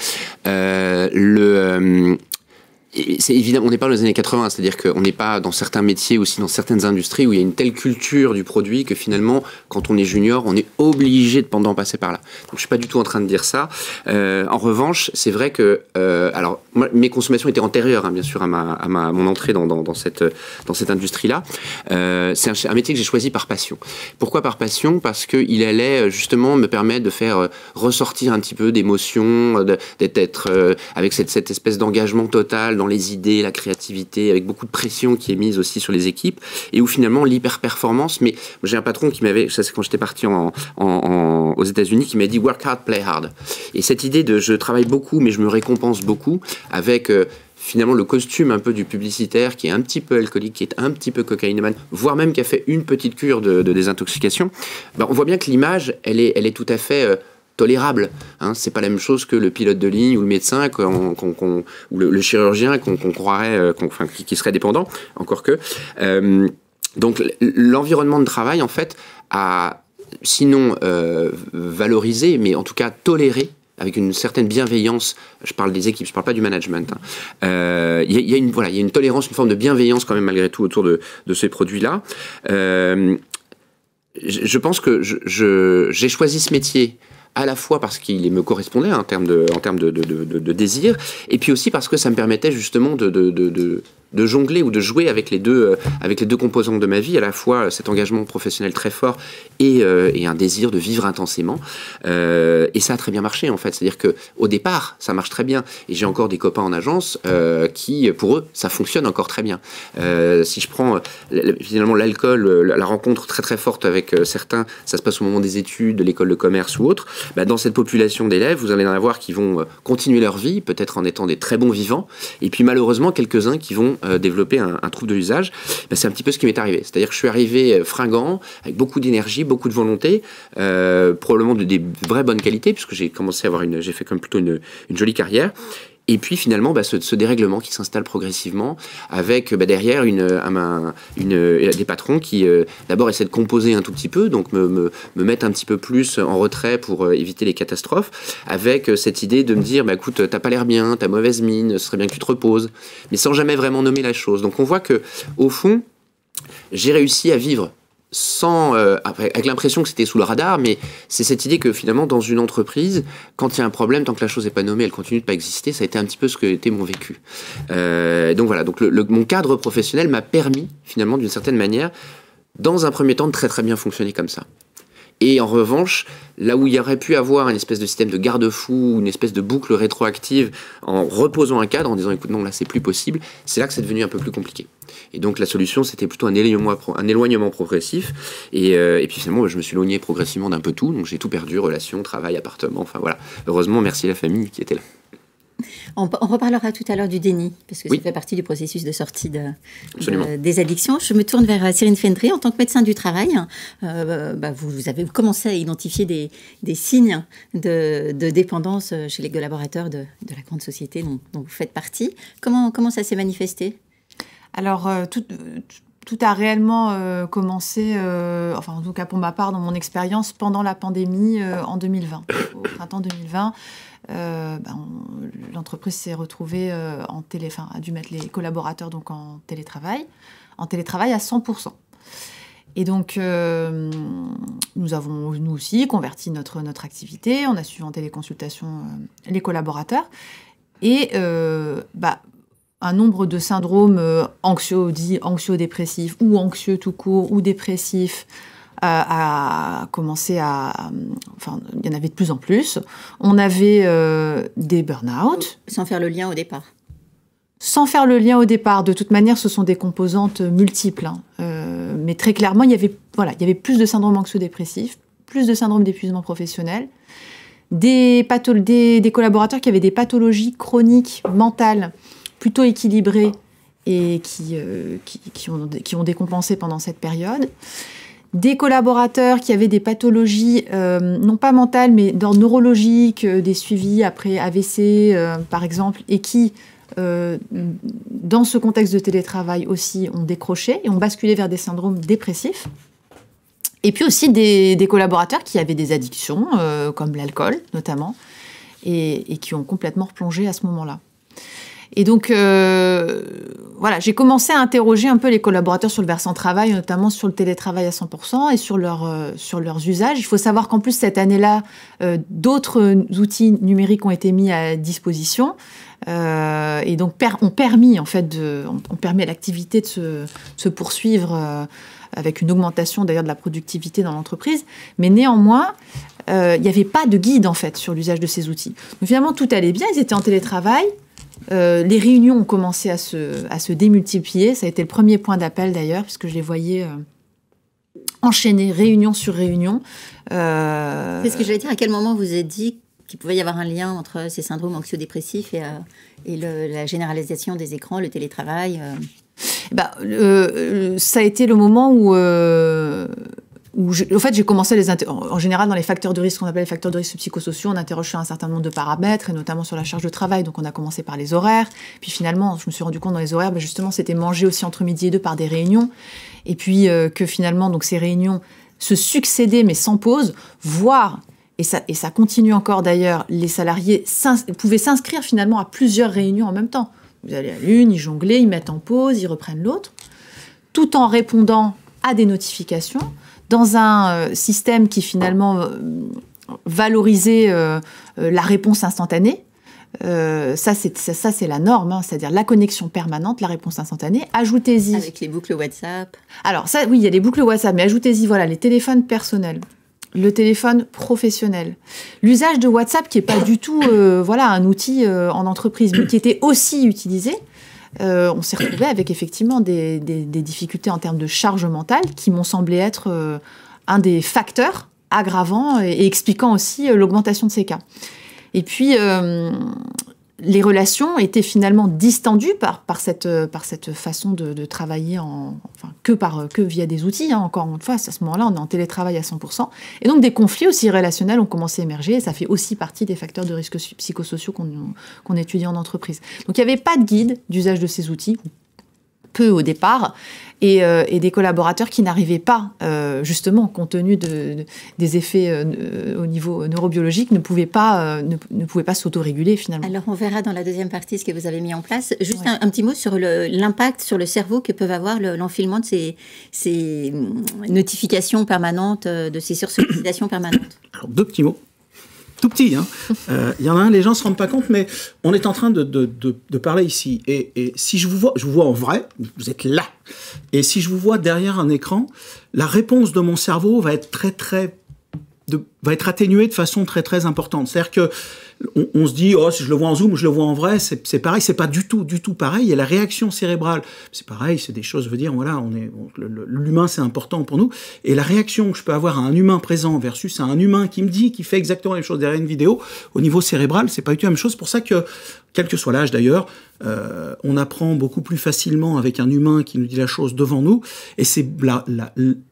C'est évident, on n'est pas dans les années 80, c'est-à-dire qu'on n'est pas dans certains métiers, aussi dans certaines industries où il y a une telle culture du produit que finalement, quand on est junior, on est obligé de pendant passer par là. Donc je suis pas du tout en train de dire ça. En revanche, c'est vrai que, alors moi, mes consommations étaient antérieures, bien sûr, à mon entrée dans cette industrie-là. C'est un métier que j'ai choisi par passion. Pourquoi par passion ? Parce qu'il allait justement me permettre de faire ressortir un petit peu d'émotions, d'être avec cette espèce d'engagement total dans les idées, la créativité, avec beaucoup de pression qui est mise aussi sur les équipes, et où finalement l'hyper-performance, mais j'ai un patron qui m'avait, ça c'est quand j'étais parti aux États-Unis, qui m'a dit « work hard, play hard ». Et cette idée de « je travaille beaucoup, mais je me récompense beaucoup », avec finalement le costume un peu du publicitaire qui est un petit peu alcoolique, qui est un petit peu cocaïnomane, voire même qui a fait une petite cure de désintoxication, on voit bien que l'image, elle est tout à fait... tolérable. C'est pas la même chose que le pilote de ligne ou le médecin ou le chirurgien qu'on croirait, qui serait dépendant, encore que. Donc l'environnement de travail, en fait, a sinon valorisé, mais en tout cas toléré, avec une certaine bienveillance, je parle des équipes, je parle pas du management. Il y a une tolérance, une forme de bienveillance quand même malgré tout autour de ces produits-là. Je pense que j'ai choisi ce métier à la fois parce qu'il me correspondait en termes de désir, et puis aussi parce que ça me permettait justement de jongler ou de jouer avec les deux composantes de ma vie, à la fois cet engagement professionnel très fort et un désir de vivre intensément. Et ça a très bien marché en fait. C'est-à-dire qu'au départ, ça marche très bien. Et j'ai encore des copains en agence qui, pour eux, ça fonctionne encore très bien. Si je prends finalement l'alcool, la rencontre très très forte avec certains, ça se passe au moment des études, de l'école de commerce ou autre, dans cette population d'élèves, vous allez en avoir qui vont continuer leur vie, peut-être en étant des très bons vivants, et puis malheureusement quelques-uns qui vont développer un trouble de l'usage. C'est un petit peu ce qui m'est arrivé. C'est-à-dire que je suis arrivé fringant, avec beaucoup d'énergie, beaucoup de volonté, probablement des vraies bonnes qualités, puisque j'ai commencé à j'ai fait comme plutôt une jolie carrière. Et puis finalement, ce dérèglement qui s'installe progressivement, avec derrière des patrons qui d'abord essaient de composer un tout petit peu, donc me mettent un petit peu plus en retrait pour éviter les catastrophes, avec cette idée de me dire, écoute, t'as pas l'air bien, t'as mauvaise mine, ce serait bien que tu te reposes, mais sans jamais vraiment nommer la chose. Donc on voit que au fond, j'ai réussi à vivre avec l'impression que c'était sous le radar, mais c'est cette idée que finalement dans une entreprise, quand il y a un problème, tant que la chose n'est pas nommée, elle continue de pas exister. Ça a été un petit peu ce que était mon vécu. Donc voilà, donc mon cadre professionnel m'a permis finalement d'une certaine manière, dans un premier temps, de très très bien fonctionner comme ça. Et en revanche, là où il y aurait pu avoir une espèce de système de garde-fou, une espèce de boucle rétroactive en reposant un cadre, en disant écoute non là c'est plus possible, c'est là que c'est devenu un peu plus compliqué. Et donc la solution c'était plutôt un éloignement progressif, et puis finalement je me suis éloigné progressivement d'un peu tout, donc j'ai tout perdu, relations, travail, appartement, enfin voilà. Heureusement merci à la famille qui était là. On reparlera tout à l'heure du déni, parce que ça fait partie du processus de sortie des addictions. Je me tourne vers Cyrine Fendry. En tant que médecin du travail, vous avez commencé à identifier des signes de dépendance chez les collaborateurs de la grande société dont vous faites partie. Comment ça s'est manifesté ? Alors, tout a réellement commencé, en tout cas pour ma part, dans mon expérience, pendant la pandémie en 2020, au printemps 2020. L'entreprise s'est retrouvée a dû mettre les collaborateurs donc en télétravail à 100%. Et donc, nous avons, nous aussi, converti notre activité. On a suivi en téléconsultation les collaborateurs. Et un nombre de syndromes anxio-dépressifs ou anxieux tout court ou dépressifs a commencé il y en avait de plus en plus. On avait des burn-out. Sans faire le lien au départ. sans faire le lien au départ. De toute manière, ce sont des composantes multiples. Hein. Mais très clairement, il y avait plus de syndrome anxio-dépressif, plus de syndrome d'épuisement professionnel, des collaborateurs qui avaient des pathologies chroniques mentales plutôt équilibrées et qui ont décompensé pendant cette période. Des collaborateurs qui avaient des pathologies, non pas mentales, mais d'ordre neurologique, des suivis après AVC, par exemple, et qui, dans ce contexte de télétravail aussi, ont décroché et ont basculé vers des syndromes dépressifs. Et puis aussi des collaborateurs qui avaient des addictions, comme l'alcool notamment, et qui ont complètement replongé à ce moment-là. Et donc, voilà, j'ai commencé à interroger un peu les collaborateurs sur le versant travail, notamment sur le télétravail à 100% et sur leurs usages. Il faut savoir qu'en plus, cette année-là, d'autres outils numériques ont été mis à disposition et donc ont permis à l'activité de se poursuivre avec une augmentation d'ailleurs de la productivité dans l'entreprise. Mais néanmoins, il n'y avait pas de guide en fait sur l'usage de ces outils. Donc finalement, tout allait bien, ils étaient en télétravail. Les réunions ont commencé à se démultiplier. Ça a été le premier point d'appel d'ailleurs, puisque je les voyais enchaîner réunion sur réunion. C'est ce que j'allais dire. À quel moment vous vous êtes dit qu'il pouvait y avoir un lien entre ces syndromes anxio-dépressifs et la généralisation des écrans, le télétravail ça a été le moment où en fait, j'ai commencé en général dans les facteurs de risque, qu'on appelle les facteurs de risque psychosociaux, on interroge sur un certain nombre de paramètres, et notamment sur la charge de travail. Donc, on a commencé par les horaires. Puis finalement, je me suis rendu compte dans les horaires, justement, c'était mangé aussi entre midi et 2 par des réunions. Et puis que finalement, donc ces réunions se succédaient, mais sans pause, voire, et ça continue encore d'ailleurs, les salariés pouvaient s'inscrire finalement à plusieurs réunions en même temps. Vous allez à l'une, ils jonglaient, ils mettent en pause, ils reprennent l'autre, tout en répondant à des notifications, dans un système qui finalement valorisait la réponse instantanée. Ça, c'est la norme, hein, c'est-à-dire la connexion permanente, la réponse instantanée. Ajoutez-y... Avec les boucles WhatsApp. Alors ça, oui, il y a les boucles WhatsApp, mais ajoutez-y les téléphones personnels, le téléphone professionnel. L'usage de WhatsApp qui n'est pas du tout un outil en entreprise, mais qui était aussi utilisé. On s'est retrouvé avec effectivement des difficultés en termes de charge mentale qui m'ont semblé être un des facteurs aggravants et expliquant aussi l'augmentation de ces cas. Et puis, les relations étaient finalement distendues par cette façon de travailler que via des outils. Hein. Encore une fois, à ce moment-là, on est en télétravail à 100%. Et donc, des conflits aussi relationnels ont commencé à émerger. Et ça fait aussi partie des facteurs de risque psychosociaux qu'on étudie en entreprise. Donc, il n'y avait pas de guide d'usage de ces outils, peu au départ, et des collaborateurs qui n'arrivaient pas, justement, compte tenu des effets au niveau neurobiologique, ne pouvaient pas s'autoréguler finalement. Alors on verra dans la deuxième partie ce que vous avez mis en place. Juste un petit mot sur l'impact sur le cerveau que peuvent avoir l'enfilement de ces notifications permanentes, de ces sursollicitations permanentes. Alors 2 petits mots. Tout petit, hein. Il y en a un, les gens ne se rendent pas compte, mais on est en train de parler ici. Et si je vous vois en vrai, vous êtes là. Et si je vous vois derrière un écran, la réponse de mon cerveau va être va être atténuée de façon très très importante. C'est-à-dire que on se dit, si je le vois en Zoom ou je le vois en vrai, c'est pareil, c'est pas du tout pareil. Et la réaction cérébrale, c'est pareil, c'est des choses, je veux dire, voilà, l'humain c'est important pour nous. Et la réaction que je peux avoir à un humain présent versus à un humain qui me dit, qui fait exactement la même chose derrière une vidéo, au niveau cérébral, c'est pas du tout la même chose. C'est pour ça que, quel que soit l'âge d'ailleurs, on apprend beaucoup plus facilement avec un humain qui nous dit la chose devant nous. Et c'est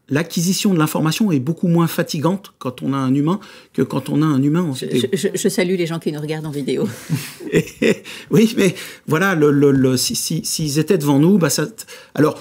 l'acquisition de l'information est beaucoup moins fatigante quand on a un humain que quand on a un humain en vidéo. Je salue les gens qui nous regardent en vidéo. Oui, mais voilà, s'ils étaient devant nous, alors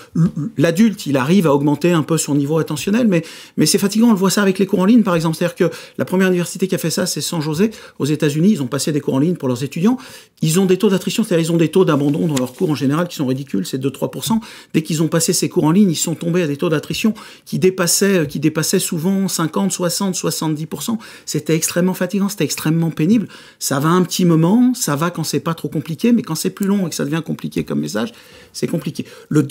l'adulte, il arrive à augmenter un peu son niveau attentionnel, mais c'est fatigant. On le voit ça avec les cours en ligne, par exemple. C'est-à-dire que la première université qui a fait ça, c'est San José, aux États-Unis. Ils ont passé des cours en ligne pour leurs étudiants. Ils ont des taux d'attrition, c'est-à-dire ils ont des taux d'abandon dans leurs cours en général qui sont ridicules, c'est 2-3%. Dès qu'ils ont passé ces cours en ligne, ils sont tombés à des taux d'attrition qui dépassaient souvent 50, 60, 70%. 70%. C'était extrêmement fatigant, c'était extrêmement pénible. Ça va un petit moment, ça va quand c'est pas trop compliqué, mais quand c'est plus long et que ça devient compliqué comme message, c'est compliqué. Le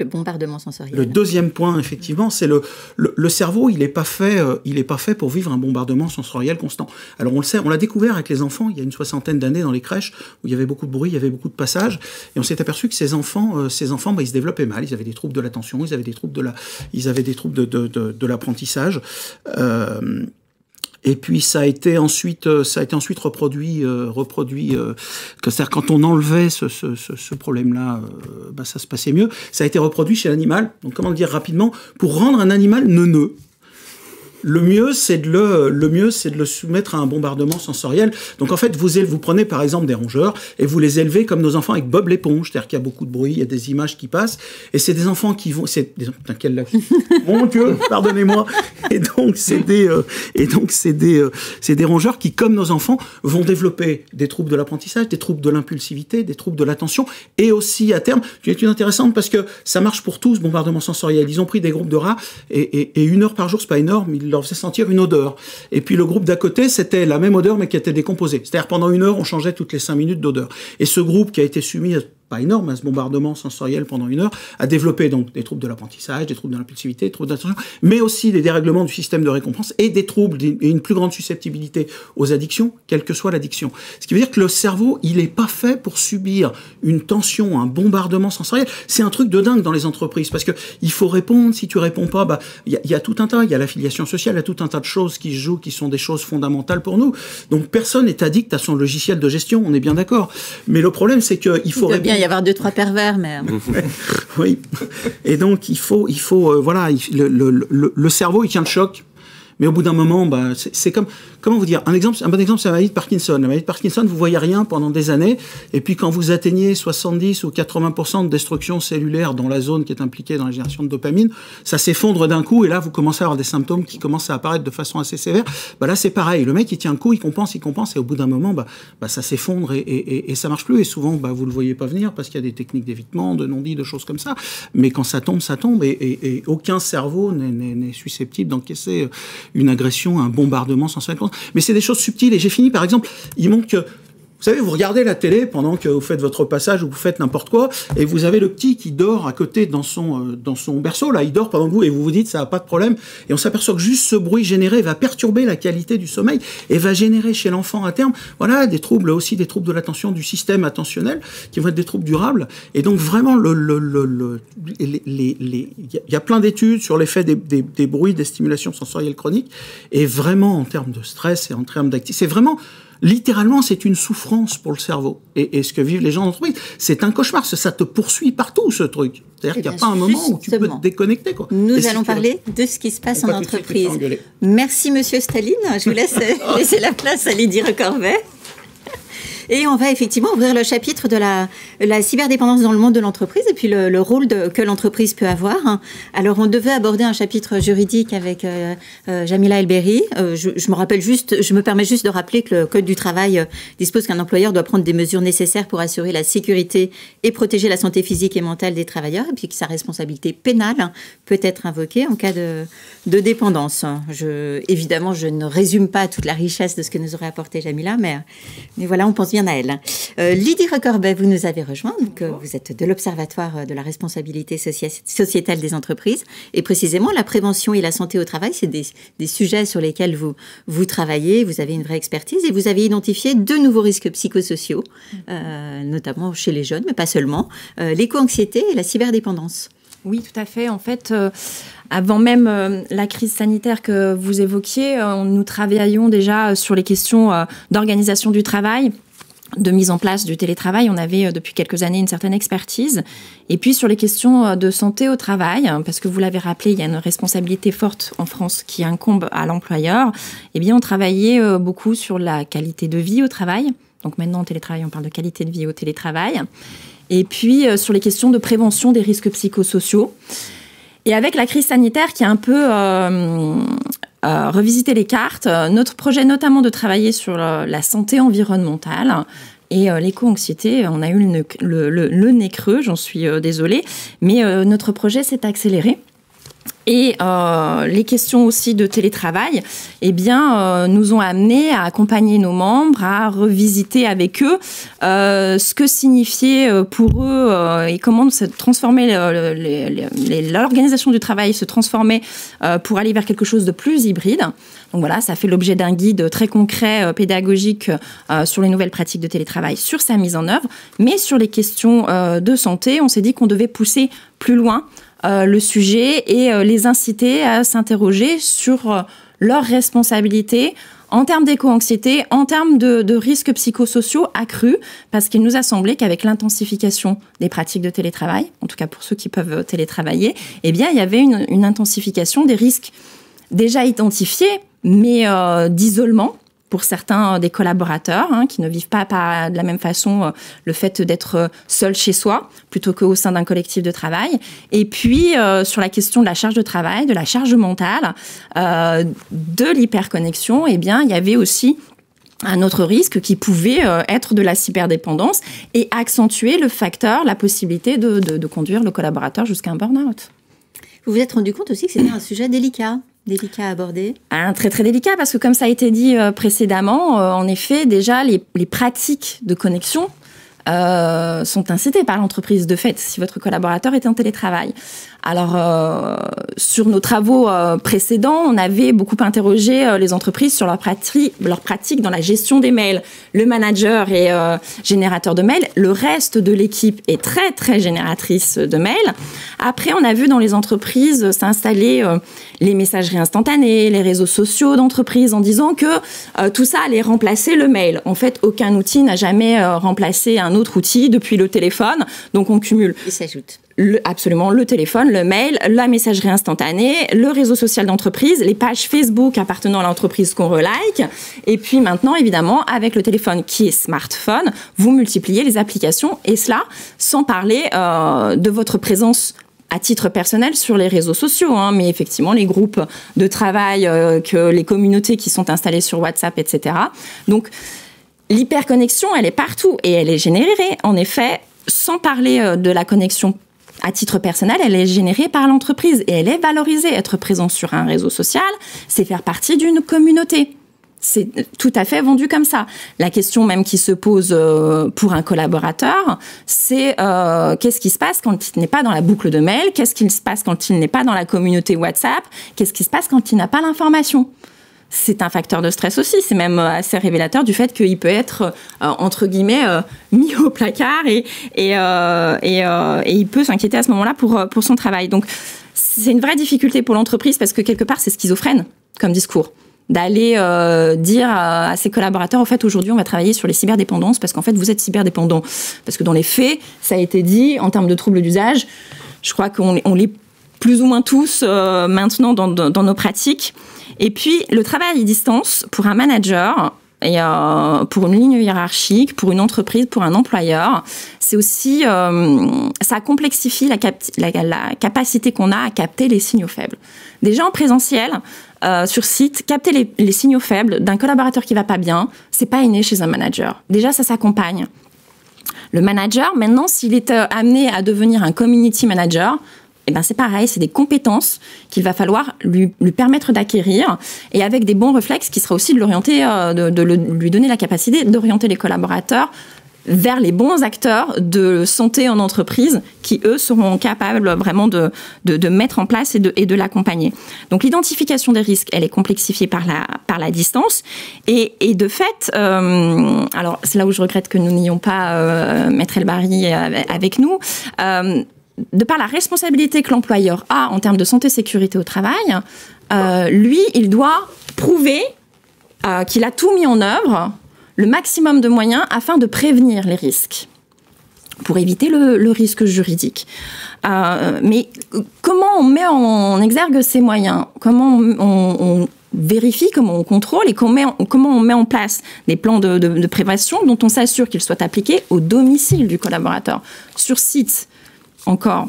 bombardement sensoriel. Le deuxième point, effectivement, c'est le cerveau, il est pas fait pour vivre un bombardement sensoriel constant. Alors on le sait, on l'a découvert avec les enfants il y a une 60aine d'années dans les crèches où il y avait beaucoup de bruit, il y avait beaucoup de passages, et on s'est aperçu que ces enfants, ils se développaient mal, ils avaient des troubles de l'attention, ils avaient des troubles de l'apprentissage. Et puis ça a été ensuite reproduit. C'est-à-dire quand on enlevait ce problème-là, ça se passait mieux. Ça a été reproduit chez l'animal. Donc comment le dire rapidement, pour rendre un animal neuneux. Le mieux, c'est de le soumettre à un bombardement sensoriel. Donc, en fait, vous prenez, par exemple, des rongeurs et vous les élevez comme nos enfants avec Bob l'éponge. C'est-à-dire qu'il y a beaucoup de bruit, il y a des images qui passent. Et c'est des enfants qui vont, mon Dieu, pardonnez-moi. Et donc, c'est des rongeurs qui, comme nos enfants, vont développer des troubles de l'apprentissage, des troubles de l'impulsivité, des troubles de l'attention. Et aussi, à terme, une étude intéressante parce que ça marche pour tous, bombardement sensoriel. Ils ont pris des groupes de rats et 1 heure par jour, c'est pas énorme, ils leur faisait sentir une odeur. Et puis le groupe d'à côté, c'était la même odeur mais qui était décomposée. C'est-à-dire pendant 1 heure, on changeait toutes les 5 minutes d'odeur. Et ce groupe qui a été soumis pas énorme, à ce bombardement sensoriel pendant 1 heure, a développé donc des troubles de l'apprentissage, des troubles de l'impulsivité, des troubles d'attention, mais aussi des dérèglements du système de récompense et des troubles et une plus grande susceptibilité aux addictions, quelle que soit l'addiction. Ce qui veut dire que le cerveau, il n'est pas fait pour subir une tension, un bombardement sensoriel. C'est un truc de dingue dans les entreprises, parce que il faut répondre. Si tu réponds pas, il y a tout un tas, il y a l'affiliation sociale, il y a tout un tas de choses qui se jouent, qui sont des choses fondamentales pour nous. Donc personne n'est addict à son logiciel de gestion, on est bien d'accord. Mais le problème, c'est qu'il faut y avoir 2-3 pervers, mais... Oui. Et donc, il faut le cerveau, il tient le choc. Mais au bout d'un moment, c'est comme... Comment vous dire ? Un bon exemple, c'est la maladie de Parkinson. La maladie de Parkinson, vous voyez rien pendant des années. Et puis, quand vous atteignez 70 ou 80% de destruction cellulaire dans la zone qui est impliquée dans la génération de dopamine, ça s'effondre d'un coup. Et là, vous commencez à avoir des symptômes qui commencent à apparaître de façon assez sévère. Là, c'est pareil. Le mec, il tient le coup, il compense. Et au bout d'un moment, ça s'effondre et ça marche plus. Et souvent, vous le voyez pas venir parce qu'il y a des techniques d'évitement, de non-dit, de choses comme ça. Mais quand ça tombe, ça tombe. Et aucun cerveau n'est susceptible d'encaisser une agression, un bombardement sensoriel. Mais c'est des choses subtiles. Et j'ai fini, par exemple, il montre que, vous savez, vous regardez la télé pendant que vous faites votre passage ou vous faites n'importe quoi, et vous avez le petit qui dort à côté dans son berceau, là, il dort pendant que vous, et vous vous dites, ça n'a pas de problème. Et on s'aperçoit que juste ce bruit généré va perturber la qualité du sommeil et va générer chez l'enfant à terme, des troubles de l'attention, du système attentionnel, qui vont être des troubles durables. Et donc, vraiment, il y a plein d'études sur l'effet des bruits, des stimulations sensorielles chroniques, et vraiment, en termes de stress et en termes d'activité, c'est vraiment... Littéralement, c'est une souffrance pour le cerveau. Et ce que vivent les gens d'entreprise, c'est un cauchemar. Ça te poursuit partout, ce truc. C'est-à-dire qu'il n'y a pas un moment où tu peux te déconnecter, quoi. Nous allons parler de ce qui se passe en entreprise. Merci, monsieur Staline. Je vous laisse laisser la place à Lydie Recorbet. Et on va effectivement ouvrir le chapitre de la cyberdépendance dans le monde de l'entreprise et puis le rôle que l'entreprise peut avoir. Alors, on devait aborder un chapitre juridique avec Jamila El-Berri. Je me permets juste de rappeler que le Code du travail dispose qu'un employeur doit prendre des mesures nécessaires pour assurer la sécurité et protéger la santé physique et mentale des travailleurs, et puis que sa responsabilité pénale peut être invoquée en cas de dépendance. Évidemment, je ne résume pas toute la richesse de ce que nous aurait apporté Jamila, mais voilà, on pense bien à elle. Lydie Recorbet, vous nous avez rejoint. Donc, vous êtes de l'Observatoire de la responsabilité sociétale des entreprises. Et précisément, la prévention et la santé au travail, c'est des sujets sur lesquels vous travaillez. Vous avez une vraie expertise et vous avez identifié 2 nouveaux risques psychosociaux, notamment chez les jeunes, mais pas seulement, l'éco-anxiété et la cyberdépendance. Oui, tout à fait. En fait, avant même la crise sanitaire que vous évoquiez, nous travaillions déjà sur les questions d'organisation du travail, de mise en place du télétravail. On avait depuis quelques années une certaine expertise. Et puis sur les questions de santé au travail, parce que vous l'avez rappelé, il y a une responsabilité forte en France qui incombe à l'employeur. Eh bien, on travaillait beaucoup sur la qualité de vie au travail. Donc maintenant, au télétravail, on parle de qualité de vie au télétravail. Et puis sur les questions de prévention des risques psychosociaux. Et avec la crise sanitaire qui a un peu revisité les cartes, notre projet notamment de travailler sur la santé environnementale et l'éco-anxiété, on a eu le nez creux, j'en suis désolée, mais notre projet s'est accéléré. Et les questions aussi de télétravail, nous ont amené à accompagner nos membres, à revisiter avec eux ce que signifiait pour eux et comment se transformer l'organisation du travail se transformait pour aller vers quelque chose de plus hybride. Donc voilà, ça fait l'objet d'un guide très concret, pédagogique sur les nouvelles pratiques de télétravail, sur sa mise en œuvre. Mais sur les questions de santé, on s'est dit qu'on devait pousser plus loin le sujet et les inciter à s'interroger sur leurs responsabilités en termes d'éco-anxiété, en termes de risques psychosociaux accrus, parce qu'il nous a semblé qu'avec l'intensification des pratiques de télétravail, en tout cas pour ceux qui peuvent télétravailler, il y avait une intensification des risques déjà identifiés, mais d'isolement pour certains des collaborateurs qui ne vivent pas de la même façon le fait d'être seul chez soi plutôt qu'au sein d'un collectif de travail. Et puis, sur la question de la charge de travail, de la charge mentale, de l'hyperconnexion, il y avait aussi un autre risque qui pouvait être de la cyberdépendance et accentuer le facteur, la possibilité de conduire le collaborateur jusqu'à un burn-out. Vous vous êtes rendu compte aussi que c'était un sujet délicat à aborder? Très très délicat, parce que comme ça a été dit précédemment, en effet, déjà les pratiques de connexion sont incitées par l'entreprise de fait, si votre collaborateur est en télétravail. Alors, sur nos travaux précédents, on avait beaucoup interrogé les entreprises sur leurs pratiques dans la gestion des mails. Le manager est générateur de mails. Le reste de l'équipe est très, très génératrice de mails. Après, on a vu dans les entreprises s'installer les messageries instantanées, les réseaux sociaux d'entreprise en disant que tout ça allait remplacer le mail. En fait, aucun outil n'a jamais remplacé un autre outil depuis le téléphone. Donc, on cumule. Il s'ajoute. Absolument, le téléphone, le mail, la messagerie instantanée, le réseau social d'entreprise, les pages Facebook appartenant à l'entreprise qu'on relike. Et puis maintenant, évidemment, avec le téléphone qui est smartphone, vous multipliez les applications, et cela sans parler de votre présence à titre personnel sur les réseaux sociaux, mais effectivement les groupes de travail, que les communautés qui sont installées sur WhatsApp, etc. Donc l'hyperconnexion, elle est partout et elle est générée, en effet, sans parler de la connexion à titre personnel, elle est générée par l'entreprise et elle est valorisée. Être présent sur un réseau social, c'est faire partie d'une communauté. C'est tout à fait vendu comme ça. La question même qui se pose pour un collaborateur, c'est qu'est-ce qui se passe quand il n'est pas dans la boucle de mail? Qu'est-ce qui se passe quand il n'est pas dans la communauté WhatsApp? Qu'est-ce qui se passe quand il n'a pas l'information? C'est un facteur de stress aussi. C'est même assez révélateur du fait qu'il peut être, entre guillemets, mis au placard et il peut s'inquiéter à ce moment-là pour son travail. Donc, c'est une vraie difficulté pour l'entreprise parce que quelque part, c'est schizophrène comme discours. D'aller dire à ses collaborateurs, en fait, aujourd'hui, on va travailler sur les cyberdépendances parce qu'en fait, vous êtes cyberdépendants. Parce que dans les faits, ça a été dit, en termes de troubles d'usage, je crois qu'on l'est plus ou moins tous maintenant dans nos pratiques. Et puis, le travail à distance, pour un manager et pour une ligne hiérarchique, pour une entreprise, pour un employeur, c'est aussi, ça complexifie la capacité qu'on a à capter les signaux faibles. Déjà en présentiel, sur site, capter les signaux faibles d'un collaborateur qui va pas bien, c'est pas inné chez un manager. Déjà, ça s'accompagne. Le manager, maintenant, s'il est amené à devenir un community manager, c'est pareil, c'est des compétences qu'il va falloir lui permettre d'acquérir et avec des bons réflexes qui sera aussi de l'orienter, lui donner la capacité d'orienter les collaborateurs vers les bons acteurs de santé en entreprise qui, eux, seront capables vraiment de mettre en place et de l'accompagner. Donc, l'identification des risques, elle est complexifiée par la distance. Et de fait, alors, c'est là où je regrette que nous n'ayons pas Maître El-Bari avec nous, de par la responsabilité que l'employeur a en termes de santé-sécurité au travail, lui, il doit prouver qu'il a tout mis en œuvre, le maximum de moyens afin de prévenir les risques, pour éviter le risque juridique. Mais comment on met en exergue ces moyens? Comment on vérifie, comment on contrôle et comment on met en place des plans de prévention dont on s'assure qu'ils soient appliqués au domicile du collaborateur? Sur site, encore,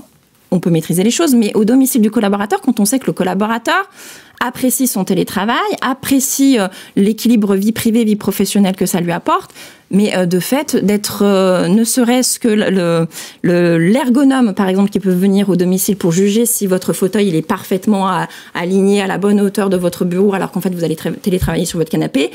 on peut maîtriser les choses, mais au domicile du collaborateur, quand on sait que le collaborateur apprécie son télétravail, apprécie l'équilibre vie privée, vie professionnelle que ça lui apporte, mais de fait, d'être ne serait-ce que l'ergonome, par exemple, qui peut venir au domicile pour juger si votre fauteuil il est parfaitement aligné à la bonne hauteur de votre bureau, alors qu'en fait, vous allez télétravailler sur votre canapé,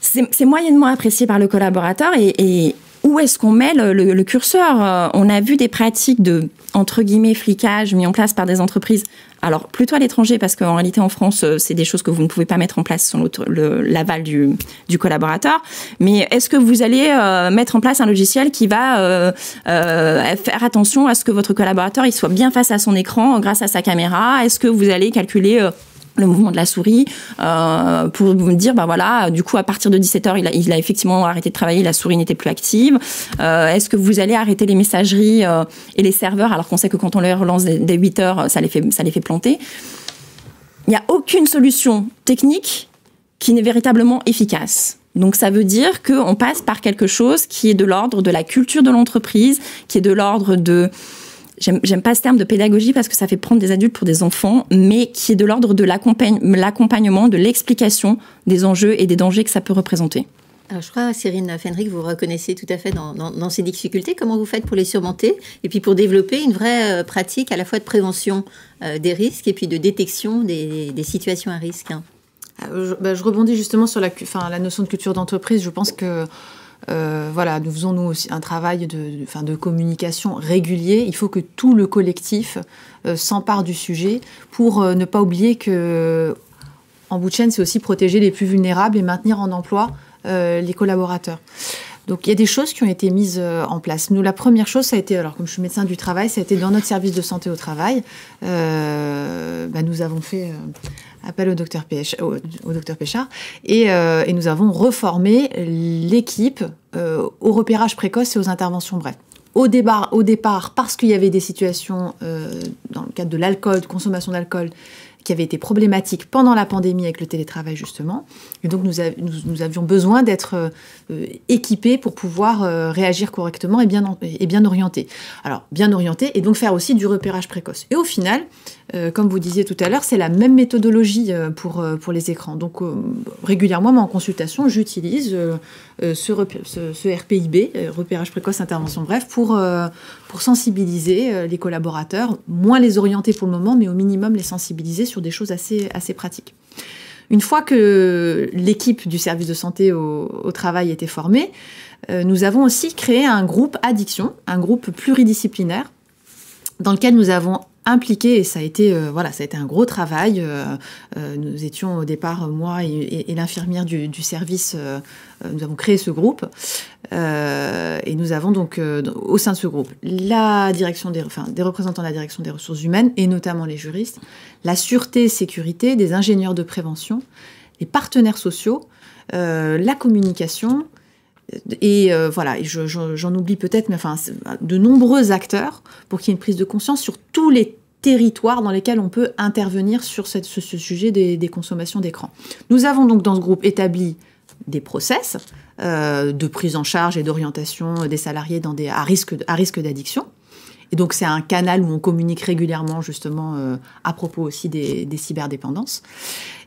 c'est moyennement apprécié par le collaborateur et où est-ce qu'on met le curseur? On a vu des pratiques de, entre guillemets, flicage mis en place par des entreprises. Alors, plutôt à l'étranger, parce qu'en réalité, en France, c'est des choses que vous ne pouvez pas mettre en place sans l'aval du collaborateur. Mais est-ce que vous allez mettre en place un logiciel qui va faire attention à ce que votre collaborateur il soit bien face à son écran grâce à sa caméra? Est-ce que vous allez calculer le mouvement de la souris pour vous dire, bah voilà, du coup, à partir de 17h, il a effectivement arrêté de travailler, la souris n'était plus active. Est-ce que vous allez arrêter les messageries et les serveurs, alors qu'on sait que quand on les relance dès 8h, ça les fait planter? Il n'y a aucune solution technique qui n'est véritablement efficace. Donc, ça veut dire qu'on passe par quelque chose qui est de l'ordre de la culture de l'entreprise, qui est de l'ordre de... J'aime pas ce terme de pédagogie parce que ça fait prendre des adultes pour des enfants, mais qui est de l'ordre de l'accompagnement, de l'explication des enjeux et des dangers que ça peut représenter. Alors, je crois, Cyrine Fenric, vous reconnaissez tout à fait dans ces difficultés. Comment vous faites pour les surmonter et puis pour développer une vraie pratique à la fois de prévention des risques et puis de détection des situations à risque? Je rebondis justement sur la notion de culture d'entreprise. Je pense que nous faisons nous aussi un travail de communication régulier. Il faut que tout le collectif s'empare du sujet pour ne pas oublier que, en bout de chaîne, c'est aussi protéger les plus vulnérables et maintenir en emploi les collaborateurs. Donc, il y a des choses qui ont été mises en place. Nous, la première chose, ça a été, alors comme je suis médecin du travail, ça a été dans notre service de santé au travail. Nous avons fait appel au docteur Péchard et nous avons reformé l'équipe au repérage précoce et aux interventions brèves. Au départ, parce qu'il y avait des situations dans le cadre de l'alcool, de consommation d'alcool, qui avaient été problématiques pendant la pandémie avec le télétravail, justement. Et donc, nous avions besoin d'être équipés pour pouvoir réagir correctement et bien orientés. Alors, bien orientés et donc faire aussi du repérage précoce. Et au final, comme vous disiez tout à l'heure, c'est la même méthodologie pour les écrans. Donc, régulièrement, moi, en consultation, j'utilise ce RPIB, repérage précoce, intervention brève, pour sensibiliser les collaborateurs, moins les orienter pour le moment, mais au minimum les sensibiliser sur des choses assez pratiques. Une fois que l'équipe du service de santé au travail était formée, nous avons aussi créé un groupe addiction, un groupe pluridisciplinaire, dans lequel nous avons impliqué, et ça a été un gros travail. Nous étions au départ, moi et l'infirmière du service, nous avons créé ce groupe. Et nous avons donc, au sein de ce groupe, la direction des représentants de la direction des ressources humaines, et notamment les juristes, la sûreté et sécurité, des ingénieurs de prévention, les partenaires sociaux, la communication, et j'en oublie peut-être, mais de nombreux acteurs pour qu'il y ait une prise de conscience sur tous les territoires dans lesquels on peut intervenir sur ce sujet des consommations d'écran. Nous avons donc dans ce groupe établi des process de prise en charge et d'orientation des salariés à risque d'addiction. Et donc, c'est un canal où on communique régulièrement, justement, à propos aussi des cyberdépendances.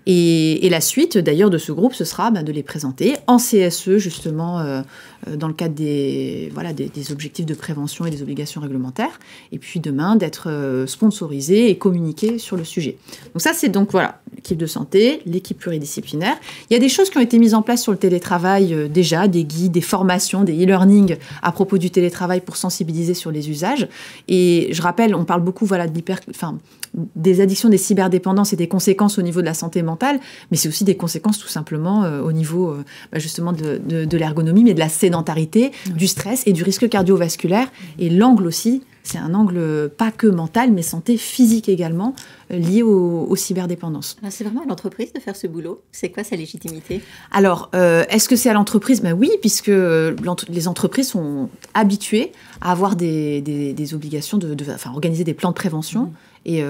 Et la suite, d'ailleurs, de ce groupe, ce sera de les présenter en CSE, justement, dans le cadre des objectifs de prévention et des obligations réglementaires. Et puis, demain, d'être sponsorisé et communiqué sur le sujet. Donc ça, c'est donc, l'équipe de santé, l'équipe pluridisciplinaire. Il y a des choses qui ont été mises en place sur le télétravail déjà, des guides, des formations, des e-learning à propos du télétravail pour sensibiliser sur les usages. Et je rappelle, on parle beaucoup des addictions, des cyberdépendances et des conséquences au niveau de la santé mentale, mais c'est aussi des conséquences tout simplement au niveau justement de l'ergonomie, mais de la sédentarité, du stress et du risque cardiovasculaire. Et l'angle aussi, c'est un angle pas que mental, mais santé physique également, lié aux cyberdépendances. C'est vraiment à l'entreprise de faire ce boulot? C'est quoi sa légitimité? Alors, est-ce que c'est à l'entreprise? Oui, puisque les entreprises sont habituées à avoir des obligations organiser des plans de prévention. Et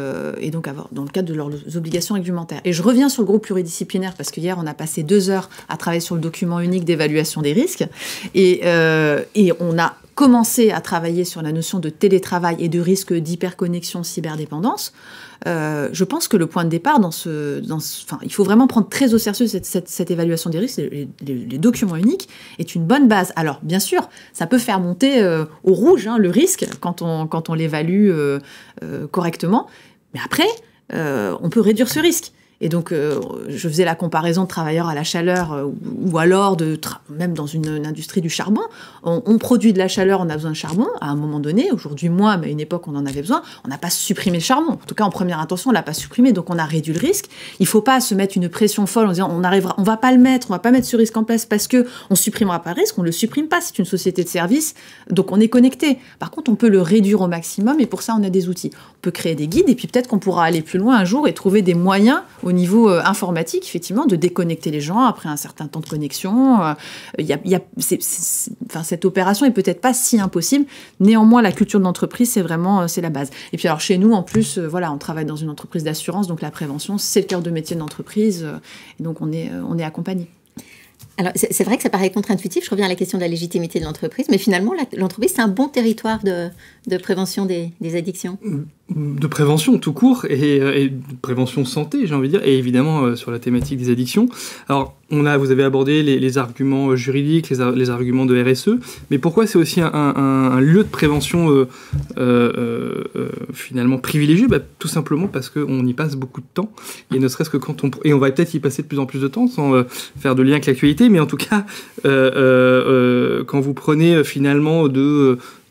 donc avoir dans le cadre de leurs obligations réglementaires. Et je reviens sur le groupe pluridisciplinaire parce qu'hier, on a passé 2 heures à travailler sur le document unique d'évaluation des risques. Et on a commencer à travailler sur la notion de télétravail et de risque d'hyperconnexion cyberdépendance, je pense que le point de départ il faut vraiment prendre très au sérieux cette évaluation des risques. Les documents uniques est une bonne base. Alors, bien sûr, ça peut faire monter au rouge le risque quand on l'évalue correctement. Mais après, on peut réduire ce risque. Et donc, je faisais la comparaison de travailleurs à la chaleur ou alors même dans une industrie du charbon. On produit de la chaleur, on a besoin de charbon à un moment donné. Aujourd'hui, moins, mais à une époque, on en avait besoin. On n'a pas supprimé le charbon. En tout cas, en première intention, on l'a pas supprimé. Donc, on a réduit le risque. Il faut pas se mettre une pression folle en disant on va pas mettre ce risque en place parce que on supprimera pas le risque. On le supprime pas. C'est une société de service. Donc, on est connecté. Par contre, on peut le réduire au maximum et pour ça, on a des outils. On peut créer des guides et puis peut-être qu'on pourra aller plus loin un jour et trouver des moyens au niveau informatique, effectivement, de déconnecter les gens après un certain temps de connexion. Cette opération est peut-être pas si impossible. Néanmoins, la culture de l'entreprise, c'est la base. Et puis alors, chez nous, en plus, on travaille dans une entreprise d'assurance, donc la prévention, c'est le cœur de métier de l'entreprise. Et donc, on est accompagné. Alors, c'est vrai que ça paraît contre-intuitif. Je reviens à la question de la légitimité de l'entreprise. Mais finalement, l'entreprise, c'est un bon territoire de prévention des addictions. De prévention tout court et de prévention santé, j'ai envie de dire, et évidemment sur la thématique des addictions. Alors, vous avez abordé les arguments juridiques, les arguments de RSE, mais pourquoi c'est aussi un lieu de prévention finalement privilégié ? Tout simplement parce qu'on y passe beaucoup de temps, et ne serait-ce que et on va peut-être y passer de plus en plus de temps sans faire de lien avec l'actualité, mais en tout cas, quand vous prenez finalement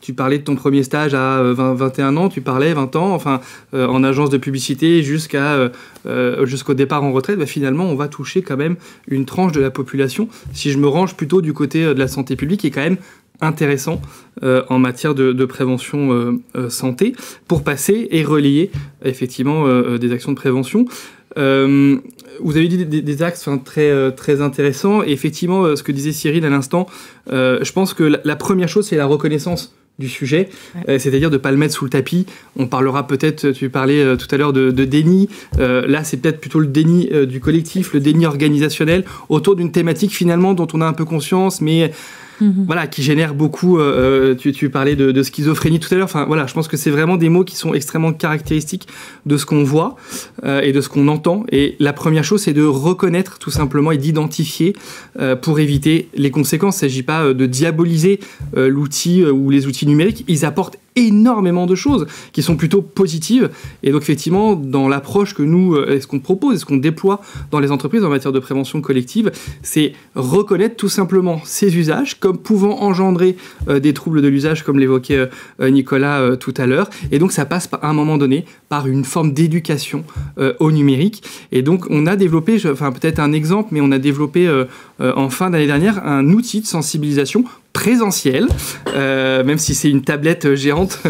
tu parlais de ton premier stage à 21 ans, tu parlais 20 ans, en agence de publicité jusqu'au départ en retraite, finalement, on va toucher quand même une tranche de la population. Si je me range plutôt du côté de la santé publique, qui est quand même intéressant en matière de prévention santé, pour passer et relayer effectivement des actions de prévention. Vous avez dit des axes très, très intéressants, et effectivement, ce que disait Cyril à l'instant, je pense que la première chose, c'est la reconnaissance du sujet, c'est-à-dire de ne pas le mettre sous le tapis. On parlera peut-être, tu parlais tout à l'heure de déni, là c'est peut-être plutôt le déni du collectif, le déni organisationnel, autour d'une thématique finalement dont on a un peu conscience, mais qui génère beaucoup, tu parlais de schizophrénie tout à l'heure, je pense que c'est vraiment des mots qui sont extrêmement caractéristiques de ce qu'on voit et de ce qu'on entend, et la première chose c'est de reconnaître tout simplement et d'identifier pour éviter les conséquences. Il ne s'agit pas de diaboliser l'outil ou les outils numériques, ils apportent énormément de choses qui sont plutôt positives, et donc effectivement dans l'approche que nous, ce qu'on propose, ce qu'on déploie dans les entreprises en matière de prévention collective, c'est reconnaître tout simplement ces usages comme pouvant engendrer des troubles de l'usage, comme l'évoquait Nicolas tout à l'heure, et donc ça passe à un moment donné par une forme d'éducation au numérique. Et donc on a développé, peut-être un exemple, mais on a développé en fin d'année dernière un outil de sensibilisation présentiel, même si c'est une tablette géante,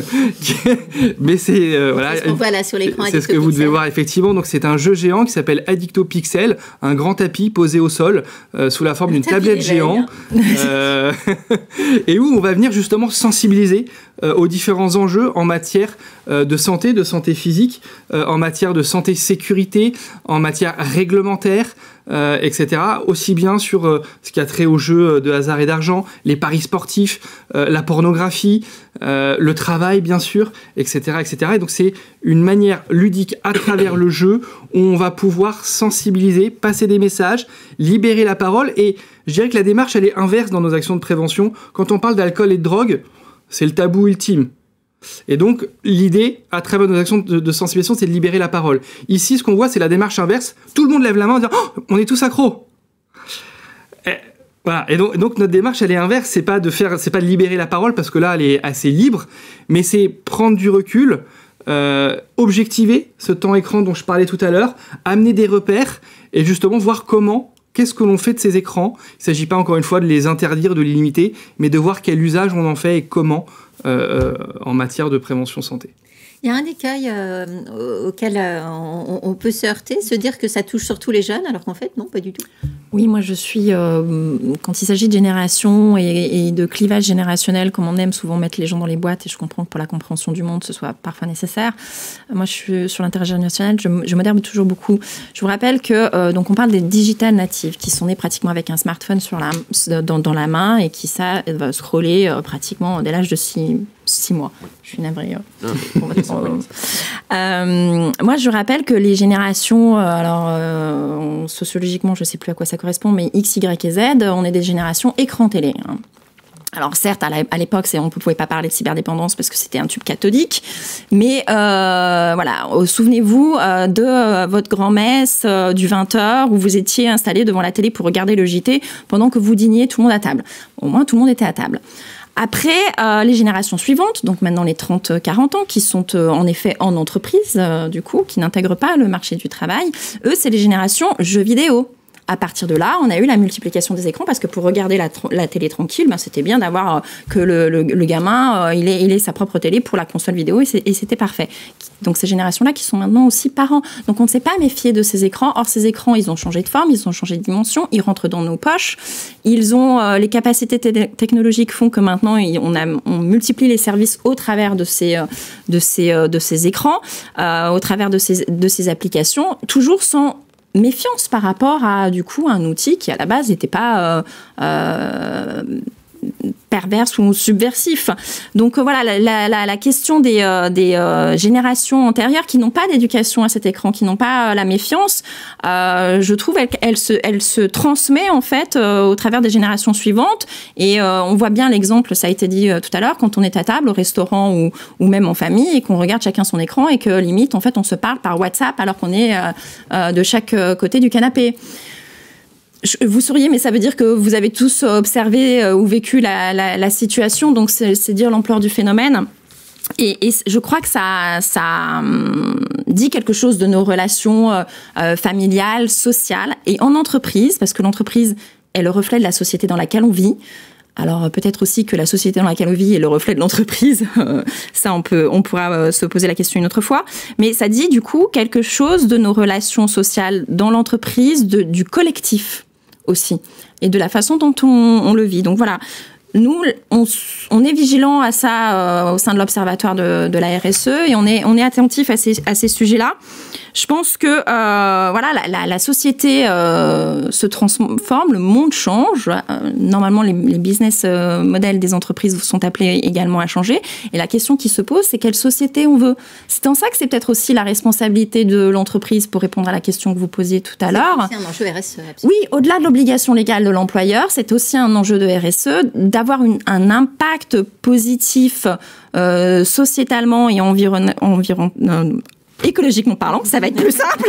mais c'est c'est ce qu'on voit là sur l'écran. C'est ce que vous devez voir effectivement. Donc c'est un jeu géant qui s'appelle Addicto Pixel, un grand tapis posé au sol sous la forme d'une tablette géante, et où on va venir justement sensibiliser aux différents enjeux en matière de santé physique, en matière de santé sécurité, en matière réglementaire, etc. Aussi bien sur ce qui a trait aux jeux de hasard et d'argent, les paris sportifs, la pornographie, le travail bien sûr, etc., etc. Et donc c'est une manière ludique à travers le jeu où on va pouvoir sensibiliser, passer des messages, libérer la parole. Et je dirais que la démarche elle est inverse dans nos actions de prévention. Quand on parle d'alcool et de drogue, c'est le tabou ultime. Et donc, l'idée, à travers nos actions de sensibilisation, c'est de libérer la parole. Ici, ce qu'on voit, c'est la démarche inverse. Tout le monde lève la main en disant « Oh, on est tous accros !» Voilà. Et donc, notre démarche, elle est inverse. C'est pas de libérer la parole, parce que là, elle est assez libre, mais c'est prendre du recul, objectiver ce temps écran dont je parlais tout à l'heure, amener des repères, et justement voir qu'est-ce que l'on fait de ces écrans. Il ne s'agit pas, encore une fois, de les interdire, de les limiter, mais de voir quel usage on en fait et comment en matière de prévention santé. Il y a un écueil auquel on peut se heurter, se dire que ça touche surtout les jeunes, alors qu'en fait, non, pas du tout. Oui, moi je suis, quand il s'agit de génération et de clivage générationnel, comme on aime souvent mettre les gens dans les boîtes, et je comprends que pour la compréhension du monde, ce soit parfois nécessaire. Moi je suis sur l'intergénérationnel, je moderne toujours beaucoup. Je vous rappelle que, donc on parle des digital natives, qui sont nés pratiquement avec un smartphone dans la main et qui savent scroller pratiquement dès l'âge de 6 mois. Je suis navrée. Moi, je rappelle que les générations, sociologiquement, je ne sais plus à quoi ça correspond, mais X, Y et Z, on est des générations écran télé. Alors certes, à l'époque, on ne pouvait pas parler de cyberdépendance parce que c'était un tube cathodique, mais voilà, souvenez-vous de votre grand-messe du 20h où vous étiez installé devant la télé pour regarder le JT pendant que vous dîniez tout le monde à table. Au moins, tout le monde était à table. Après, les générations suivantes, donc maintenant les 30-40 ans, qui sont en effet en entreprise, du coup, qui n'intègrent pas le marché du travail, eux, c'est les générations jeux vidéo. À partir de là, on a eu la multiplication des écrans parce que pour regarder la télé tranquille, c'était bien d'avoir que le gamin, il ait sa propre télé pour la console vidéo et c'était parfait. Donc ces générations-là qui sont maintenant aussi parents. Donc on ne s'est pas méfié de ces écrans. Or ces écrans, ils ont changé de forme, ils ont changé de dimension, ils rentrent dans nos poches. Ils ont les capacités technologiques font que maintenant on multiplie les services au travers de ces écrans, au travers de ces applications, toujours sans méfiance par rapport à, du coup, un outil qui, à la base, n'était pas perverse ou subversif. Donc voilà, la question des générations antérieures qui n'ont pas d'éducation à cet écran, qui n'ont pas la méfiance, je trouve elle se transmet en fait au travers des générations suivantes. Et on voit bien l'exemple, ça a été dit tout à l'heure, quand on est à table au restaurant ou même en famille et qu'on regarde chacun son écran et que limite en fait on se parle par WhatsApp alors qu'on est de chaque côté du canapé. Vous souriez, mais ça veut dire que vous avez tous observé ou vécu la situation, donc c'est dire l'ampleur du phénomène. Et je crois que ça dit quelque chose de nos relations familiales, sociales et en entreprise, parce que l'entreprise est le reflet de la société dans laquelle on vit. Alors peut-être aussi que la société dans laquelle on vit est le reflet de l'entreprise. Ça, on pourra se poser la question une autre fois. Mais ça dit du coup quelque chose de nos relations sociales dans l'entreprise, du collectif aussi, et de la façon dont on le vit. Donc voilà, nous, on est vigilants à ça au sein de l'Observatoire de la RSE et on est attentif à ces sujets-là. Je pense que voilà, la société se transforme, le monde change. Normalement, les business models des entreprises sont appelés également à changer. Et la question qui se pose, c'est quelle société on veut. C'est en ça que c'est peut-être aussi la responsabilité de l'entreprise, pour répondre à la question que vous posiez tout à l'heure. C'est un enjeu RSE. Absolument. Oui, au-delà de l'obligation légale de l'employeur, c'est aussi un enjeu de RSE d'avoir un impact positif sociétalement et écologiquement parlant, ça va être plus simple.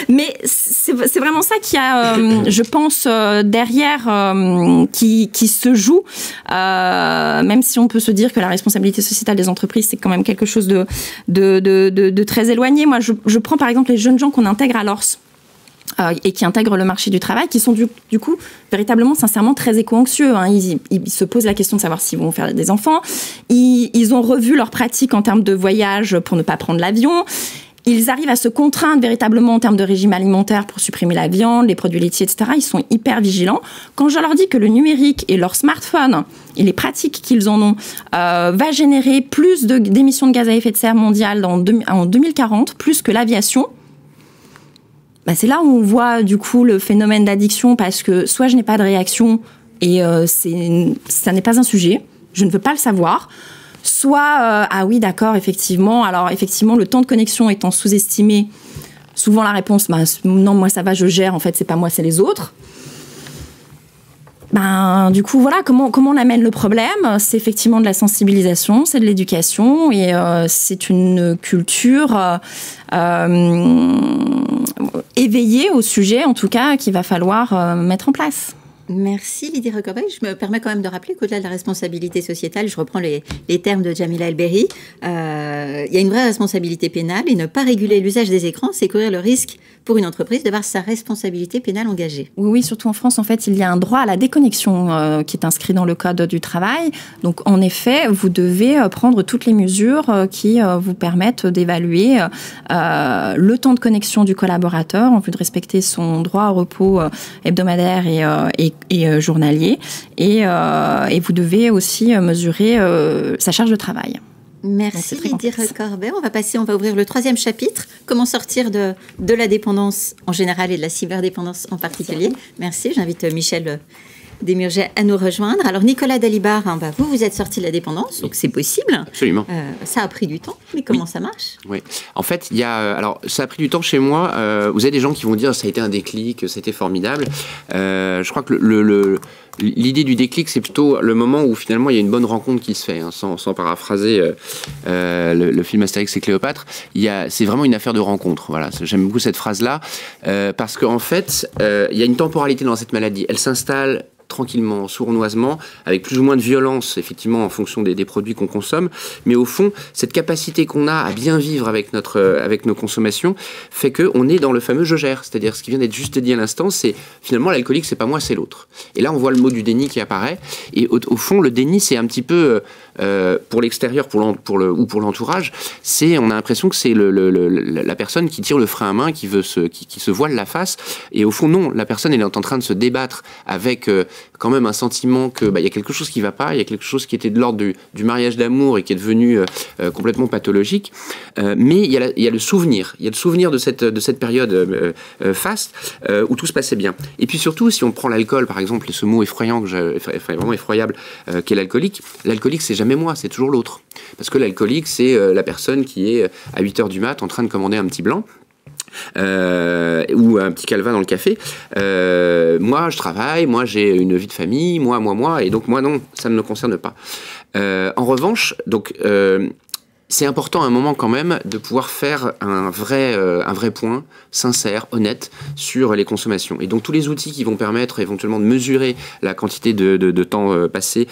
Mais c'est vraiment ça qui a, je pense, derrière, qui se joue. Même si on peut se dire que la responsabilité sociétale des entreprises, c'est quand même quelque chose de très éloigné. Moi, je prends par exemple les jeunes gens qu'on intègre à l'ORS. Et qui intègrent le marché du travail, qui sont du coup véritablement, sincèrement, très éco-anxieux. Hein. Ils se posent la question de savoir s'ils vont faire des enfants. Ils ont revu leurs pratiques en termes de voyage pour ne pas prendre l'avion. Ils arrivent à se contraindre véritablement en termes de régime alimentaire pour supprimer la viande, les produits laitiers, etc. Ils sont hyper vigilants. Quand je leur dis que le numérique et leur smartphone et les pratiques qu'ils en ont va générer plus d'émissions de gaz à effet de serre mondiales en 2040, plus que l'aviation, c'est là où on voit du coup le phénomène d'addiction, parce que soit je n'ai pas de réaction et ça n'est pas un sujet, je ne veux pas le savoir, soit ah oui d'accord, effectivement, alors effectivement le temps de connexion étant sous-estimé, souvent la réponse non, moi ça va, je gère, en fait c'est pas moi, c'est les autres. Du coup, voilà, comment on amène le problème? C'est effectivement de la sensibilisation, c'est de l'éducation et c'est une culture éveillée au sujet, en tout cas, qu'il va falloir mettre en place. Merci Lydie Recorbet. Je me permets quand même de rappeler qu'au-delà de la responsabilité sociétale, je reprends les termes de Jamila El-Berri, il y a une vraie responsabilité pénale et ne pas réguler l'usage des écrans, c'est courir le risque pour une entreprise de voir sa responsabilité pénale engagée. Oui, surtout en France, en fait, il y a un droit à la déconnexion qui est inscrit dans le Code du travail. Donc, en effet, vous devez prendre toutes les mesures qui vous permettent d'évaluer le temps de connexion du collaborateur en vue de respecter son droit au repos hebdomadaire et journalier. Et vous devez aussi mesurer sa charge de travail. Merci Lydie Recorbet. On va ouvrir le 3e chapitre. Comment sortir de la dépendance en général et de la cyberdépendance en particulier. Merci. J'invite Michel Desmurget à nous rejoindre. Alors Nicolas Dalibard, vous êtes sorti de la dépendance, donc c'est possible. Absolument. Ça a pris du temps, mais comment ça marche? Oui. En fait, alors ça a pris du temps chez moi. Vous avez des gens qui vont dire ça a été un déclic, c'était formidable. Je crois que l'idée du déclic, c'est plutôt le moment où finalement il y a une bonne rencontre qui se fait, hein, sans paraphraser le film Astérix et Cléopâtre. C'est vraiment une affaire de rencontre. Voilà, j'aime beaucoup cette phrase-là parce qu'en fait, il y a une temporalité dans cette maladie. Elle s'installe tranquillement, sournoisement, avec plus ou moins de violence, effectivement, en fonction des produits qu'on consomme. Mais au fond, cette capacité qu'on a à bien vivre avec nos consommations fait qu'on est dans le fameux « je gère ». C'est-à-dire, ce qui vient d'être juste dit à l'instant, c'est finalement, l'alcoolique, c'est pas moi, c'est l'autre. Et là, on voit le mot du déni qui apparaît. Et au fond, le déni, c'est un petit peu, pour l'extérieur ou pour l'entourage, on a l'impression que c'est la personne qui tire le frein à main, qui se voile la face. Et au fond, non, la personne, elle est en train de se débattre avec quand même un sentiment que y a quelque chose qui va pas, il y a quelque chose qui était de l'ordre du mariage d'amour et qui est devenu complètement pathologique. Mais il y a le souvenir, de cette période faste où tout se passait bien. Et puis surtout, si on prend l'alcool, par exemple, ce mot effrayant vraiment effroyable qu'est l'alcoolique, c'est jamais moi, c'est toujours l'autre. Parce que l'alcoolique, c'est la personne qui est à 8h du mat en train de commander un petit blanc. Ou un petit calvin dans le café. Moi, je travaille, moi, j'ai une vie de famille, moi, et donc moi, non, ça ne me concerne pas. En revanche, donc, c'est important à un moment quand même de pouvoir faire un vrai point sincère, honnête sur les consommations. Et donc tous les outils qui vont permettre éventuellement de mesurer la quantité de temps passé,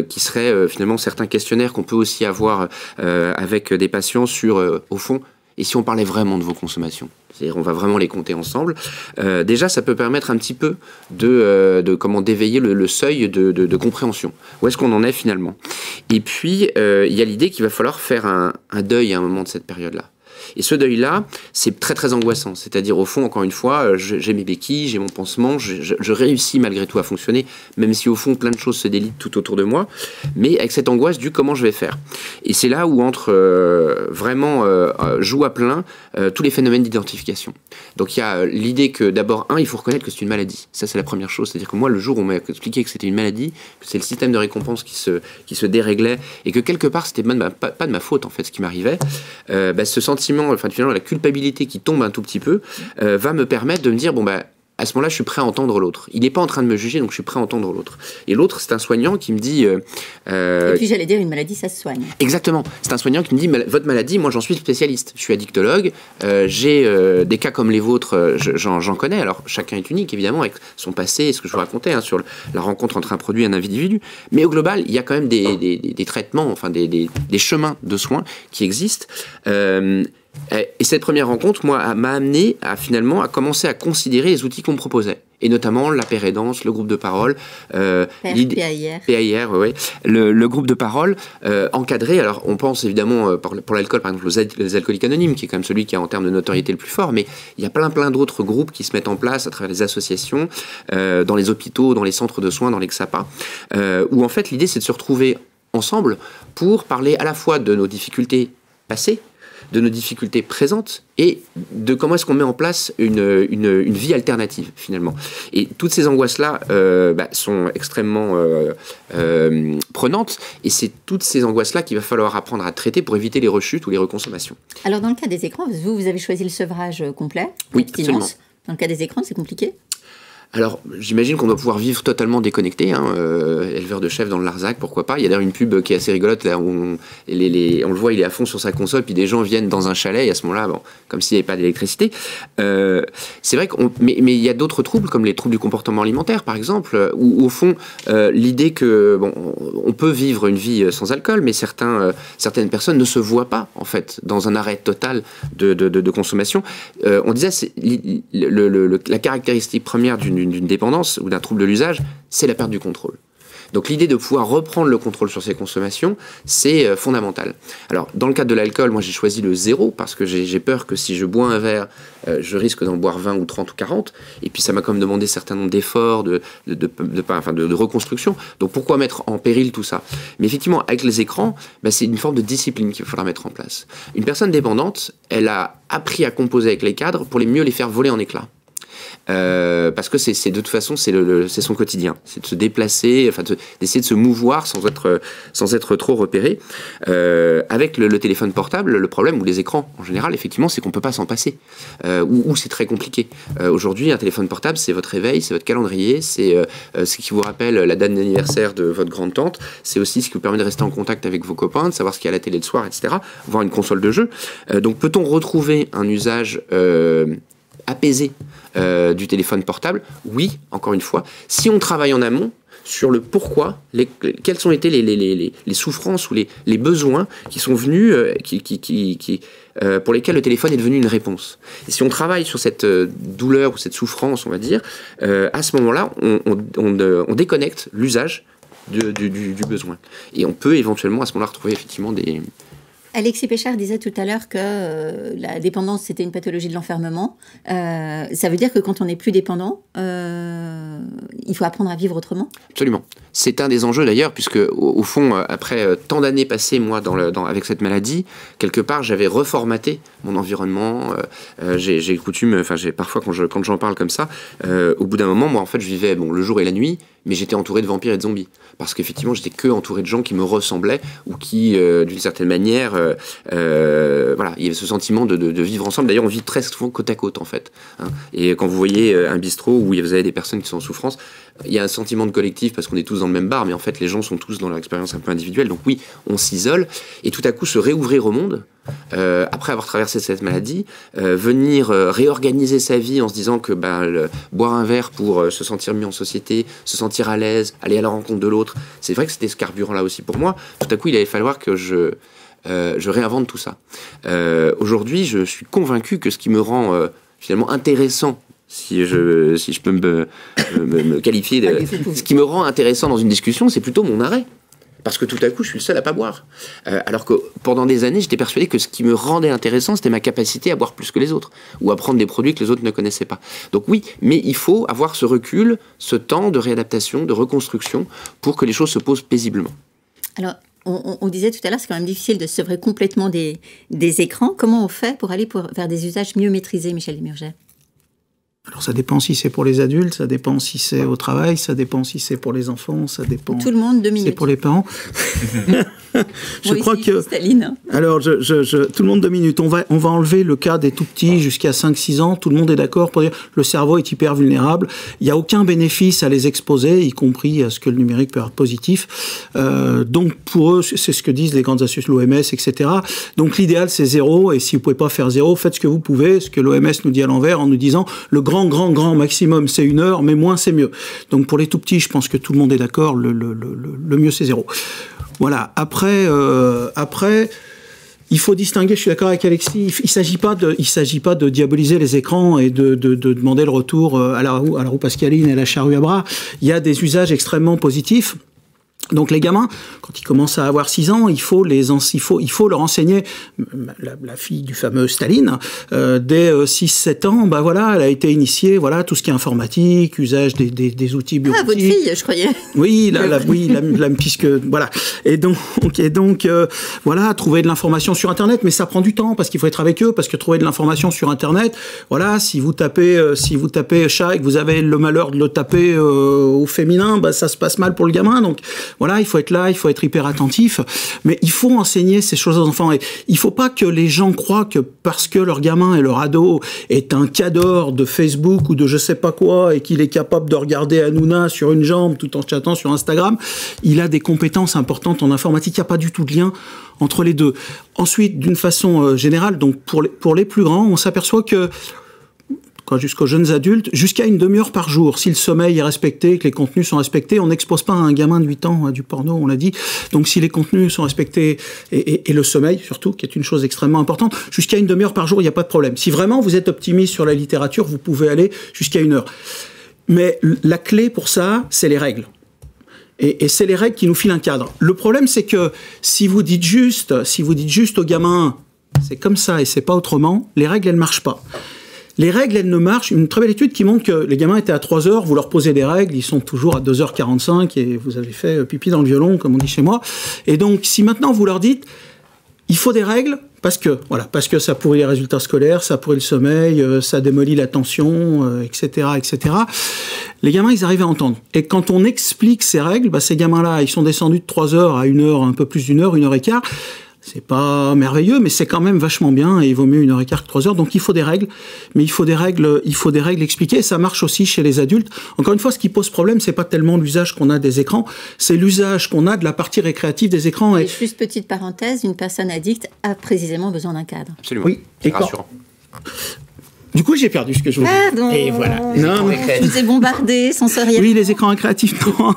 qui seraient finalement certains questionnaires qu'on peut aussi avoir avec des patients sur, au fond, et si on parlait vraiment de vos consommations, c'est-à-dire on va vraiment les compter ensemble, déjà ça peut permettre un petit peu d'éveiller le seuil de compréhension. Où est-ce qu'on en est finalement? Et puis il y a l'idée qu'il va falloir faire un deuil à un moment de cette période-là. Et ce deuil-là, c'est très très angoissant. C'est-à-dire, au fond, encore une fois, j'ai mes béquilles, j'ai mon pansement, je réussis malgré tout à fonctionner, même si au fond, plein de choses se délitent tout autour de moi, mais avec cette angoisse du comment je vais faire. Et c'est là où jouent à plein tous les phénomènes d'identification. Donc il y a l'idée que d'abord, il faut reconnaître que c'est une maladie. Ça, c'est la première chose. C'est-à-dire que moi, le jour où on m'a expliqué que c'était une maladie, que c'est le système de récompense qui se déréglait, et que quelque part, c'était pas de ma faute, en fait, ce qui m'arrivait, ce sentiment, finalement, la culpabilité qui tombe un tout petit peu, va me permettre de me dire, à ce moment-là, je suis prêt à entendre l'autre. Il n'est pas en train de me juger, donc je suis prêt à entendre l'autre. Et l'autre, c'est un soignant qui me dit... Et puis j'allais dire, une maladie, ça se soigne. Exactement. C'est un soignant qui me dit, votre maladie, moi j'en suis spécialiste. Je suis addictologue, j'ai des cas comme les vôtres, j'en connais. Alors chacun est unique, évidemment, avec son passé, ce que je vous racontais, sur la rencontre entre un produit et un individu. Mais au global, il y a quand même des traitements, des chemins de soins qui existent. Et cette première rencontre, moi, m'a amené finalement à commencer à considérer les outils qu'on me proposait. Et notamment la pérédance, le groupe de parole. PAIR, oui. Le groupe de parole encadré. Alors, on pense évidemment, pour l'alcool, par exemple, les alcooliques anonymes, qui est quand même celui qui a en termes de notoriété le plus fort. Mais il y a plein d'autres groupes qui se mettent en place à travers les associations, dans les hôpitaux, dans les centres de soins, dans les XAPA, où en fait, l'idée, c'est de se retrouver ensemble pour parler à la fois de nos difficultés passées, de nos difficultés présentes et de comment est-ce qu'on met en place une vie alternative finalement. Et toutes ces angoisses-là sont extrêmement prenantes et c'est toutes ces angoisses-là qu'il va falloir apprendre à traiter pour éviter les rechutes ou les reconsommations. Alors dans le cas des écrans, vous avez choisi le sevrage complet. Oui, absolument. Dans le cas des écrans, c'est compliqué? Alors, j'imagine qu'on doit pouvoir vivre totalement déconnecté, hein, éleveur de chèvres dans le Larzac, pourquoi pas. Il y a d'ailleurs une pub qui est assez rigolote, là, où on le voit, il est à fond sur sa console, puis des gens viennent dans un chalet, et à ce moment-là, bon, comme s'il n'y avait pas d'électricité. C'est vrai mais il y a d'autres troubles, comme les troubles du comportement alimentaire, par exemple, où au fond, l'idée que, bon, on peut vivre une vie sans alcool, mais certaines personnes ne se voient pas, en fait, dans un arrêt total de consommation. On disait, la caractéristique première d'une dépendance ou d'un trouble de l'usage, c'est la perte du contrôle. Donc l'idée de pouvoir reprendre le contrôle sur ses consommations, c'est fondamental. Alors dans le cadre de l'alcool, moi j'ai choisi le 0 parce que j'ai peur que si je bois un verre, je risque d'en boire 20 ou 30 ou 40. Et puis ça m'a quand même demandé un certain nombre d'efforts, de reconstruction. Donc pourquoi mettre en péril tout ça? Mais effectivement, avec les écrans, c'est une forme de discipline qu'il va falloir mettre en place. Une personne dépendante, elle a appris à composer avec les cadres pour mieux les faire voler en éclats. Parce que c'est de toute façon c'est son quotidien, c'est de se déplacer, enfin d'essayer de se mouvoir sans être trop repéré. Avec le téléphone portable, le problème, ou les écrans en général, effectivement, c'est qu'on peut pas s'en passer, ou c'est très compliqué. Aujourd'hui, un téléphone portable, c'est votre réveil, c'est votre calendrier, c'est ce qui vous rappelle la date d'anniversaire de votre grande-tante, c'est aussi ce qui vous permet de rester en contact avec vos copains, de savoir ce qu'il y a à la télé le soir, etc., voir une console de jeu. Donc peut-on retrouver un usage apaisé du téléphone portable? Oui, encore une fois, si on travaille en amont sur le pourquoi, quelles ont été les souffrances ou les besoins qui sont venus, pour lesquels le téléphone est devenu une réponse. Et si on travaille sur cette douleur ou cette souffrance, on va dire, à ce moment-là, on déconnecte l'usage du besoin. Et on peut éventuellement à ce moment-là retrouver effectivement des... Alexis Péchard disait tout à l'heure que la dépendance, c'était une pathologie de l'enfermement. Ça veut dire que quand on n'est plus dépendant, il faut apprendre à vivre autrement? Absolument. C'est un des enjeux d'ailleurs, puisque au fond, après tant d'années passées, moi, avec cette maladie, quelque part, j'avais reformaté mon environnement. J'ai coutume, parfois quand j'en parle comme ça, au bout d'un moment, moi, en fait, je vivais le jour et la nuit, mais j'étais entouré de vampires et de zombies. Parce qu'effectivement, j'étais que entouré de gens qui me ressemblaient ou qui, d'une certaine manière, voilà, il y avait ce sentiment de vivre ensemble. D'ailleurs, on vit très souvent côte à côte, en fait. Hein. Et quand vous voyez un bistrot où vous avez des personnes qui sont en souffrance, il y a un sentiment de collectif parce qu'on est tous dans le même bar, mais en fait, les gens sont tous dans leur expérience un peu individuelle. Donc oui, on s'isole. Et tout à coup, se réouvrir au monde, après avoir traversé cette maladie, venir réorganiser sa vie en se disant que boire un verre pour se sentir mieux en société, se sentir à l'aise, aller à la rencontre de l'autre, c'est vrai que c'était ce carburant-là aussi pour moi. Tout à coup, il allait falloir que je réinvente tout ça. Aujourd'hui, je suis convaincu que ce qui me rend finalement intéressant, si je peux me qualifier, ce qui me rend intéressant dans une discussion, c'est plutôt mon arrêt. Parce que tout à coup, je suis le seul à pas boire. Alors que pendant des années, j'étais persuadé que ce qui me rendait intéressant, c'était ma capacité à boire plus que les autres, ou à prendre des produits que les autres ne connaissaient pas. Donc oui, mais il faut avoir ce recul, ce temps de réadaptation, de reconstruction, pour que les choses se posent paisiblement. Alors, on disait tout à l'heure, c'est quand même difficile de se sevrer complètement des écrans. Comment on fait pour aller vers des usages mieux maîtrisés, Michel Desmurget? Alors ça dépend si c'est pour les adultes, ça dépend si c'est au travail, ça dépend si c'est pour les enfants, ça dépend... Tout le monde, 2 minutes. C'est pour les parents. Je crois que... Staline. Alors, tout le monde 2 minutes. On va enlever le cas des tout-petits jusqu'à 5-6 ans. Tout le monde est d'accord pour dire le cerveau est hyper vulnérable. Il n'y a aucun bénéfice à les exposer, y compris à ce que le numérique peut être positif. Donc, pour eux, c'est ce que disent les grandes associations, l'OMS, etc. Donc, l'idéal, c'est 0. Et si vous ne pouvez pas faire 0, faites ce que vous pouvez. Ce que l'OMS nous dit à l'envers en nous disant le grand maximum, c'est 1 heure, mais moins, c'est mieux. Donc, pour les tout-petits, je pense que tout le monde est d'accord. Le mieux, c'est 0. Voilà. Après, il faut distinguer. Je suis d'accord avec Alexis. Il s'agit pas de diaboliser les écrans et de demander le retour à la roue pascaline et à la charrue à bras. Il y a des usages extrêmement positifs. Donc les gamins, quand ils commencent à avoir 6 ans, il faut leur enseigner, la fille du fameux Staline, dès 6-7 ans, voilà, elle a été initiée, voilà, tout ce qui est informatique, usage des outils bureautiques. Ah, votre fille, je croyais. Oui, puisque, voilà. Et donc, voilà, trouver de l'information sur Internet, mais ça prend du temps, parce qu'il faut être avec eux, parce que trouver de l'information sur Internet, voilà, si vous tapez chat et que vous avez le malheur de le taper au féminin, ça se passe mal pour le gamin, donc, voilà, il faut être là, il faut être hyper attentif. Mais il faut enseigner ces choses aux enfants. Et il faut pas que les gens croient que parce que leur gamin et leur ado est un cador de Facebook ou de je sais pas quoi et qu'il est capable de regarder Hanouna sur une jambe tout en chatant sur Instagram, il a des compétences importantes en informatique. Il n'y a pas du tout de lien entre les deux. Ensuite, d'une façon générale, donc pour les plus grands, on s'aperçoit que jusqu'aux jeunes adultes, jusqu'à une demi-heure par jour. Si le sommeil est respecté, que les contenus sont respectés, on n'expose pas un gamin de 8 ans à du porno, on l'a dit. Donc si les contenus sont respectés, et le sommeil surtout, qui est une chose extrêmement importante, jusqu'à une demi-heure par jour, il n'y a pas de problème. Si vraiment vous êtes optimiste sur la littérature, vous pouvez aller jusqu'à 1 heure. Mais la clé pour ça, c'est les règles. Et c'est les règles qui nous filent un cadre. Le problème, c'est que si vous dites juste au gamin, c'est comme ça et c'est pas autrement, les règles, elles marchent pas. Les règles, elles ne marchent. Une très belle étude qui montre que les gamins étaient à 3 heures, vous leur posez des règles, ils sont toujours à 2h45 et vous avez fait pipi dans le violon, comme on dit chez moi. Et donc, si maintenant vous leur dites, il faut des règles, parce que ça pourrit les résultats scolaires, ça pourrit le sommeil, ça démolit l'attention, etc., etc. Les gamins, ils arrivent à entendre. Et quand on explique ces règles, ces gamins-là, ils sont descendus de 3 heures à 1 heure, un peu plus d'1 heure, 1 heure et quart. C'est pas merveilleux, mais c'est quand même vachement bien, et il vaut mieux 1 heure et quart que 3 heures. Donc il faut des règles, mais il faut des règles expliquées. Et ça marche aussi chez les adultes. Encore une fois, ce qui pose problème, c'est pas tellement l'usage qu'on a des écrans, c'est l'usage qu'on a de la partie récréative des écrans. Et juste petite parenthèse, une personne addicte a précisément besoin d'un cadre. Absolument. Oui, c'est rassurant. Du coup, j'ai perdu ce que je voulais dire. Pardon. Et voilà. Je vous ai bombardé sensoriellement. Oui, les écrans récréatifs. Non,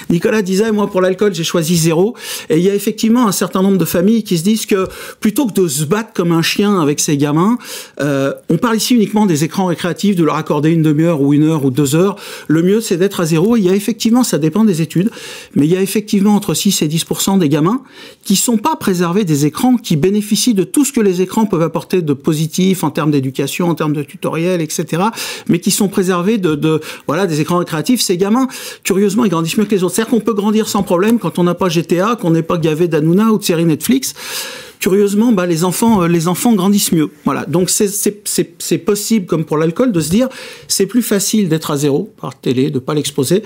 Nicolas disait, moi, pour l'alcool, j'ai choisi 0. Et il y a effectivement un certain nombre de familles qui se disent que plutôt que de se battre comme un chien avec ses gamins, on parle ici uniquement des écrans récréatifs, de leur accorder une demi-heure ou 1 heure ou 2 heures. Le mieux, c'est d'être à 0. Et il y a effectivement, ça dépend des études, mais il y a effectivement entre 6 et 10% des gamins qui sont pas préservés des écrans, qui bénéficient de tout ce que les écrans peuvent apporter de positif en termes d'éducation, en termes de tutoriels, etc., mais qui sont préservés des écrans récréatifs. Ces gamins, curieusement, ils grandissent mieux que les autres. C'est-à-dire qu'on peut grandir sans problème quand on n'a pas GTA, qu'on n'est pas gavé d'Hanouna ou de séries Netflix. Curieusement, les enfants grandissent mieux. Voilà. Donc c'est possible, comme pour l'alcool, de se dire c'est plus facile d'être à 0 par télé, de pas l'exposer,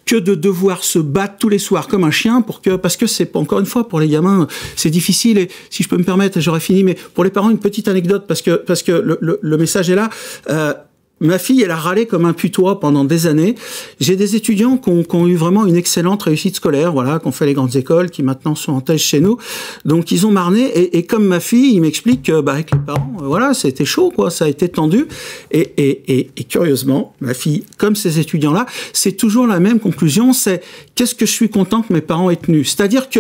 que de devoir se battre tous les soirs comme un chien parce que c'est encore une fois pour les gamins c'est difficile. Et si je peux me permettre, j'aurais fini, mais pour les parents une petite anecdote parce que le message est là. Ma fille, elle a râlé comme un putois pendant des années. J'ai des étudiants qui ont eu vraiment une excellente réussite scolaire, qui ont fait les grandes écoles, qui maintenant sont en thèse chez nous. Donc, ils ont marné. Et comme ma fille, il m'explique que, avec les parents, c'était chaud, ça a été tendu. Et curieusement, ma fille, comme ces étudiants-là, c'est toujours la même conclusion, c'est qu'est-ce que je suis content que mes parents aient tenu. C'est-à-dire que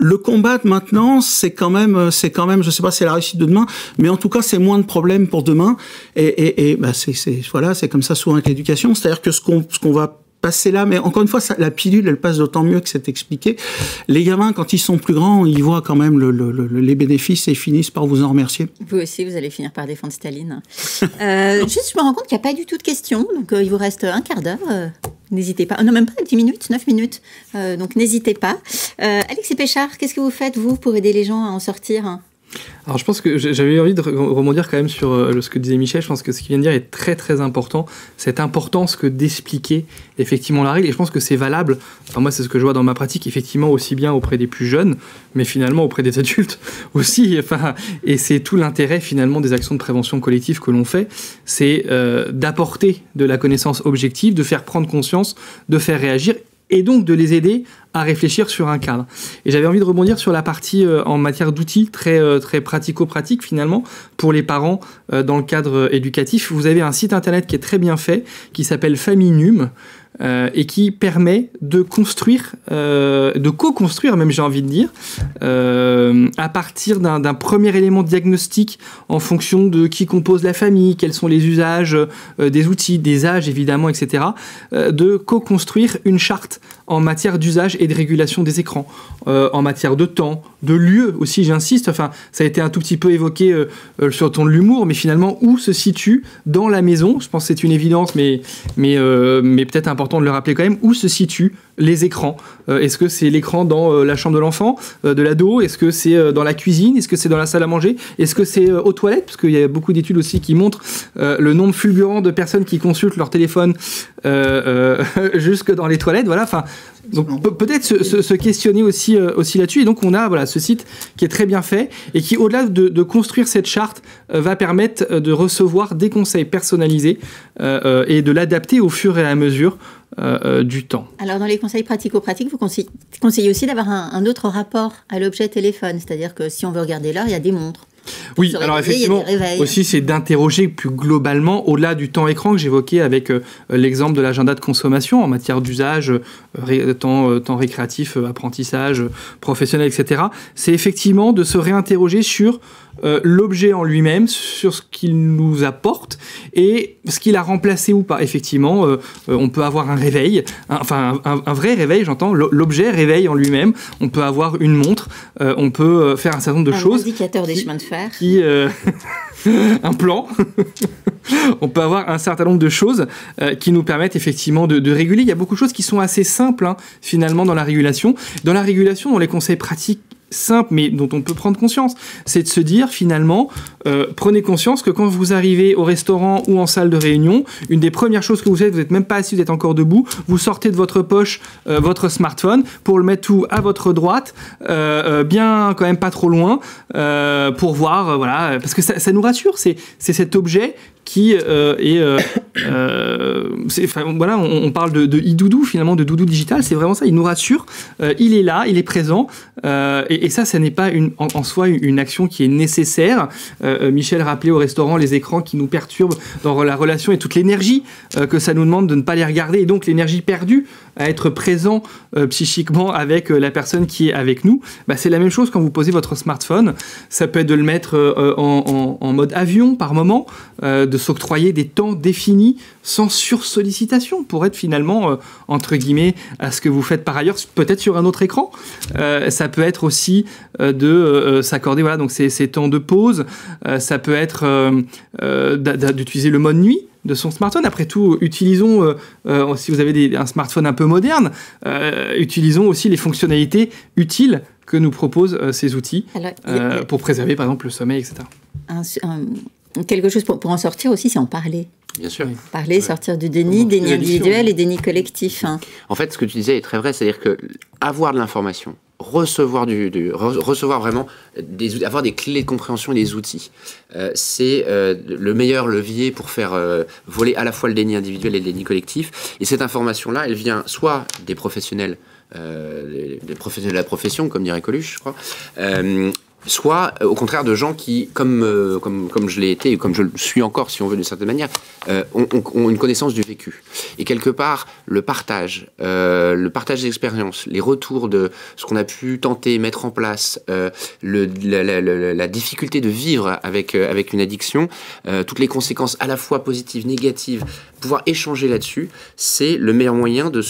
le combat maintenant, c'est quand même, je sais pas, c'est la réussite de demain, mais en tout cas, c'est moins de problèmes pour demain. C'est comme ça souvent avec l'éducation. C'est-à-dire que ce qu'on va passer là, mais encore une fois, la pilule, elle passe d'autant mieux que c'est expliqué. Les gamins, quand ils sont plus grands, ils voient quand même les bénéfices et finissent par vous en remercier. Vous aussi, vous allez finir par défendre Staline. Juste, je me rends compte qu'il n'y a pas du tout de questions, donc il vous reste un quart d'heure. N'hésitez pas. Non, même pas 10 minutes, 9 minutes. Donc n'hésitez pas. Alexis Péchard, qu'est-ce que vous faites, vous, pour aider les gens à en sortir ? Alors je pense que j'avais envie de rebondir quand même sur ce que disait Michel. Je pense que ce qu'il vient de dire est très très important, cette importance que d'expliquer effectivement la règle, et je pense que c'est valable, moi c'est ce que je vois dans ma pratique, effectivement aussi bien auprès des plus jeunes, mais finalement auprès des adultes aussi, et c'est tout l'intérêt finalement des actions de prévention collective que l'on fait, c'est d'apporter de la connaissance objective, de faire prendre conscience, de faire réagir, et donc de les aider à réfléchir sur un cadre. Et j'avais envie de rebondir sur la partie en matière d'outils très pratico-pratiques finalement pour les parents dans le cadre éducatif. Vous avez un site internet qui est très bien fait, qui s'appelle Famille Num, et qui permet de construire, de co-construire même j'ai envie de dire, à partir d'un premier élément diagnostic en fonction de qui compose la famille, quels sont les usages des outils, des âges évidemment, etc., de co-construire une charte en matière d'usage et de régulation des écrans, en matière de temps, de lieu aussi, j'insiste, ça a été un tout petit peu évoqué sur le ton de l'humour, mais finalement où se situe dans la maison, je pense que c'est une évidence, mais peut-être important de le rappeler quand même, où se situe les écrans. Est-ce que c'est l'écran dans la chambre de l'enfant, de l'ado? Est-ce que c'est dans la cuisine? Est-ce que c'est dans la salle à manger? Est-ce que c'est aux toilettes? Parce qu'il y a beaucoup d'études aussi qui montrent le nombre fulgurant de personnes qui consultent leur téléphone jusque dans les toilettes. Voilà, enfin, donc peut-être se questionner aussi là-dessus. Et donc on a ce site qui est très bien fait et qui, au-delà de construire cette charte, va permettre de recevoir des conseils personnalisés et de l'adapter au fur et à mesure du temps. Alors dans les conseils pratico-pratiques, vous conseillez aussi d'avoir un autre rapport à l'objet téléphone, c'est-à-dire que si on veut regarder l'heure, il y a des montres. Oui, alors effectivement, aussi c'est d'interroger plus globalement, au-delà du temps écran que j'évoquais avec l'exemple de l'agenda de consommation en matière d'usage, temps récréatif, apprentissage, professionnel, etc. C'est effectivement de se réinterroger sur l'objet en lui-même, sur ce qu'il nous apporte et ce qu'il a remplacé ou pas. Effectivement, on peut avoir un réveil, un vrai réveil, j'entends, l'objet réveil en lui-même. On peut avoir une montre, on peut faire un certain nombre de choses. Un indicateur des chemins de fer. Un plan. On peut avoir un certain nombre de choses qui nous permettent effectivement de réguler. Il y a beaucoup de choses qui sont assez simples, finalement, dans la régulation. Dans la régulation, dans les conseils pratiques simple, mais dont on peut prendre conscience, c'est de se dire finalement, prenez conscience que quand vous arrivez au restaurant ou en salle de réunion, une des premières choses que vous faites, vous n'êtes même pas assis, vous êtes encore debout, vous sortez de votre poche votre smartphone pour le mettre tout à votre droite, bien quand même pas trop loin, pour voir, voilà, parce que ça nous rassure, c'est cet objet qui voilà, on parle de e-doudou, finalement, de doudou digital, c'est vraiment ça, il nous rassure, il est là, il est présent, et ça n'est pas en soi une action qui est nécessaire. Michel rappelait au restaurant les écrans qui nous perturbent dans la relation et toute l'énergie que ça nous demande de ne pas les regarder, et donc l'énergie perdue à être présent psychiquement avec la personne qui est avec nous. C'est la même chose quand vous posez votre smartphone. Ça peut être de le mettre en mode avion par moment, de s'octroyer des temps définis sans sursollicitation pour être finalement, entre guillemets, à ce que vous faites par ailleurs, peut-être sur un autre écran. Ça peut être aussi de s'accorder donc ces temps de pause. Ça peut être d'utiliser le mode nuit de son smartphone. Après tout, utilisons, si vous avez un smartphone un peu moderne, utilisons aussi les fonctionnalités utiles que nous proposent ces outils. Alors, pour préserver, par exemple, le sommeil, etc. Quelque chose pour en sortir aussi, c'est en parler. Bien sûr. Parler, sortir du déni individuel et déni collectif. En fait, ce que tu disais est très vrai, c'est-à-dire que avoir de l'information, recevoir vraiment avoir des clés de compréhension et des outils, c'est le meilleur levier pour faire voler à la fois le déni individuel et le déni collectif. Et cette information-là, elle vient soit des professionnels, des professionnels de la profession, comme dirait Coluche, je crois, soit au contraire de gens qui, comme je l'ai été et comme je le suis encore, si on veut, d'une certaine manière, ont une connaissance du vécu. Et quelque part, le partage d'expériences, les retours de ce qu'on a pu tenter, mettre en place, la difficulté de vivre avec une addiction, toutes les conséquences à la fois positives, négatives, pouvoir échanger là-dessus, c'est le meilleur moyen de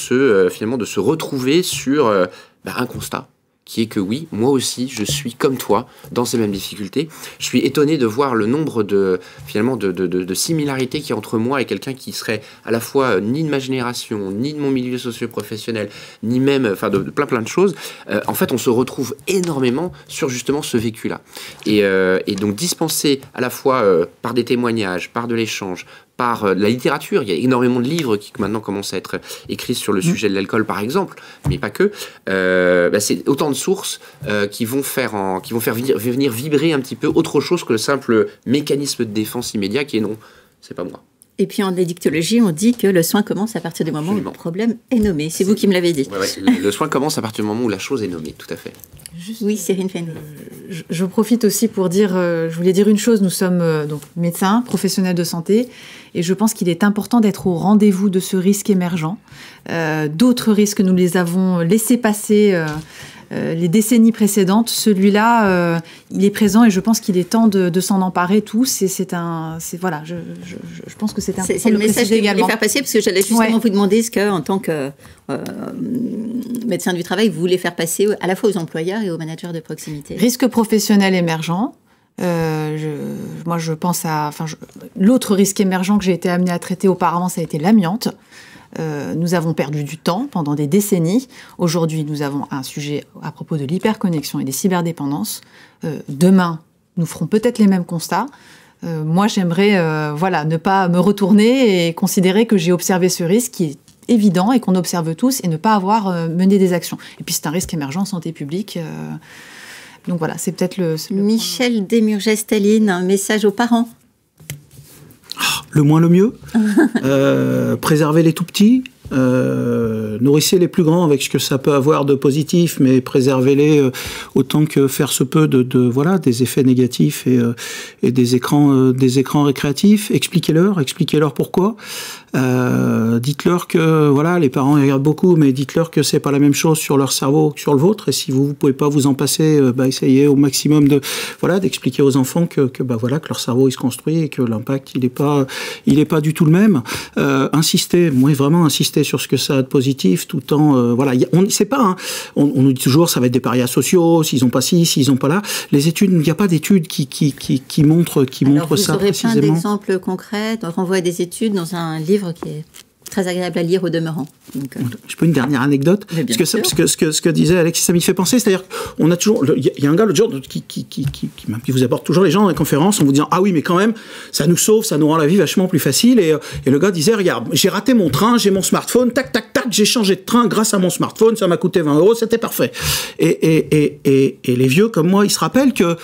finalement de se retrouver sur un constat, qui est que oui, moi aussi, je suis comme toi, dans ces mêmes difficultés. Je suis étonné de voir le nombre de similarités qu'il y a entre moi et quelqu'un qui serait à la fois ni de ma génération, ni de mon milieu socio-professionnel, ni même, de plein de choses. En fait, on se retrouve énormément sur justement ce vécu-là. Et donc, dispenser à la fois par des témoignages, par de l'échange, par la littérature. Il y a énormément de livres qui maintenant commencent à être écrits sur le sujet de l'alcool, par exemple, mais pas que. C'est autant de sources qui vont faire venir vibrer un petit peu autre chose que le simple mécanisme de défense immédiat qui est non, c'est pas moi. Et puis en addictologie, on dit que le soin commence à partir du moment où le problème est nommé. C'est vous qui me l'avez dit. Ouais. Le soin commence à partir du moment où la chose est nommée, tout à fait. Oui, Cyrine Fenn. Je profite aussi pour dire, je voulais dire une chose, nous sommes donc médecins, professionnels de santé, et je pense qu'il est important d'être au rendez-vous de ce risque émergent. D'autres risques, nous les avons laissés passer les décennies précédentes. Celui-là, il est présent et je pense qu'il est temps de s'en emparer tous. Voilà, je pense que c'est important. C'est le message que je voulais faire passer, parce que j'allais justement vous demander ce que, en tant que médecin du travail, vous voulez faire passer à la fois aux employeurs et aux managers de proximité. Risque professionnel émergent. Moi, je pense à... l'autre risque émergent que j'ai été amenée à traiter auparavant, ça a été l'amiante. Nous avons perdu du temps pendant des décennies. Aujourd'hui, nous avons un sujet à propos de l'hyperconnexion et des cyberdépendances. Demain, nous ferons peut-être les mêmes constats. Moi, j'aimerais ne pas me retourner et considérer que j'ai observé ce risque qui est évident et qu'on observe tous et ne pas avoir mené des actions. Et puis, c'est un risque émergent en santé publique. Donc voilà, c'est peut-être le Michel Desmurget-Staline, un message aux parents. Le moins le mieux. Préservez les tout petits. Nourrissez les plus grands avec ce que ça peut avoir de positif, mais préservez-les autant que faire se peut des effets négatifs et des écrans récréatifs. Expliquez-leur pourquoi. Dites-leur que les parents ils regardent beaucoup, mais dites-leur que c'est pas la même chose sur leur cerveau que sur le vôtre. Et si vous pouvez pas vous en passer, essayez au maximum d'expliquer aux enfants que leur cerveau il se construit et que l'impact il est pas du tout le même. Insister sur ce que ça a de positif, tout en on nous dit toujours ça va être des parias sociaux s'ils ont pas ci, s'ils ont pas là. Les études, il n'y a pas d'études qui montrent ça précisément. Vous aurez plein d'exemples concrets. On renvoie à des études dans un livre qui est très agréable à lire au demeurant. Donc, je peux une dernière anecdote parce que ce que disait Alexis, ça m'y fait penser, c'est-à-dire qu'on a toujours, il y a un gars l'autre jour qui vous apporte toujours les gens dans les conférences en vous disant ah oui mais quand même ça nous sauve, ça nous rend la vie vachement plus facile et le gars disait regarde j'ai raté mon train, j'ai mon smartphone, tac tac tac, j'ai changé de train grâce à mon smartphone, ça m'a coûté 20 €, c'était parfait. Et les vieux comme moi ils se rappellent que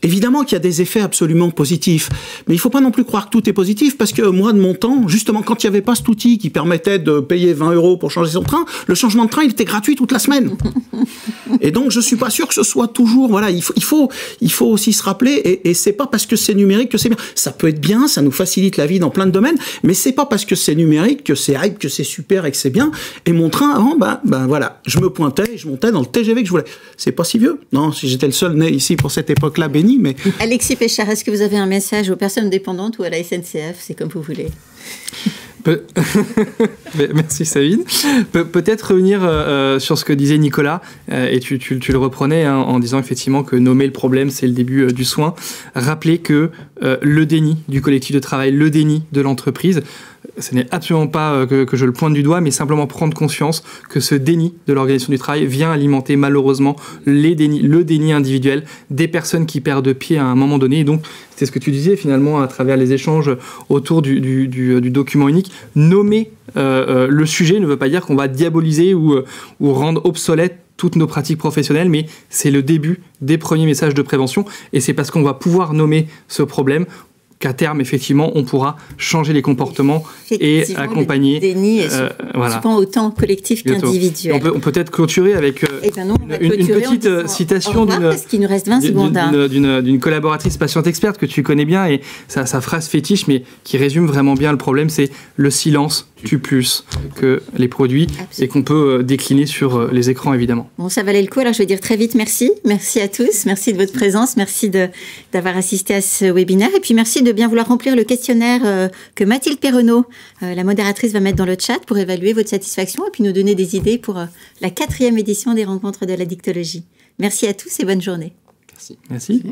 évidemment qu'il y a des effets absolument positifs, mais il ne faut pas non plus croire que tout est positif, parce que moi, de mon temps, justement, quand il n'y avait pas cet outil qui permettait de payer 20 € pour changer son train, le changement de train, il était gratuit toute la semaine. Et donc, je ne suis pas sûr que ce soit toujours... il faut aussi se rappeler, et ce n'est pas parce que c'est numérique que c'est bien. Ça peut être bien, ça nous facilite la vie dans plein de domaines, mais ce n'est pas parce que c'est numérique, que c'est hype, que c'est super et que c'est bien. Et mon train, avant, je me pointais et je montais dans le TGV que je voulais. C'est pas si vieux. Non, si j'étais le seul né ici pour cette époque-là, béni. Mais... Alexis Péchard, est-ce que vous avez un message aux personnes dépendantes ou à la SNCF? C'est comme vous voulez. Merci Sabine. Peut-être revenir sur ce que disait Nicolas, et tu le reprenais en disant effectivement que nommer le problème, c'est le début du soin. Rappeler que le déni du collectif de travail, le déni de l'entreprise, ce n'est absolument pas que je le pointe du doigt, mais simplement prendre conscience que ce déni de l'organisation du travail vient alimenter malheureusement le déni individuel des personnes qui perdent pied à un moment donné. Et donc, c'est ce que tu disais finalement à travers les échanges autour du document unique. Nommer le sujet ne veut pas dire qu'on va diaboliser ou rendre obsolète toutes nos pratiques professionnelles, mais c'est le début des premiers messages de prévention. Et c'est parce qu'on va pouvoir nommer ce problème qu'à terme, effectivement, on pourra changer les comportements et accompagner. Le déni est souvent autant collectif qu'individuel. On peut peut-être clôturer avec une petite citation parce qu'il nous reste 20 secondes. D'une collaboratrice patiente experte que tu connais bien, et sa phrase fétiche, mais qui résume vraiment bien le problème, c'est « le silence tue plus que les produits », et qu'on peut décliner sur les écrans, évidemment. Bon, ça valait le coup, alors je vais dire très vite merci. Merci à tous, merci de votre présence, merci d'avoir assisté à ce webinaire, et puis merci de bien vouloir remplir le questionnaire que Mathilde Perronneau, la modératrice, va mettre dans le chat pour évaluer votre satisfaction et puis nous donner des idées pour la 4e édition des rencontres de la dictologie. Merci à tous et bonne journée. Merci. Merci.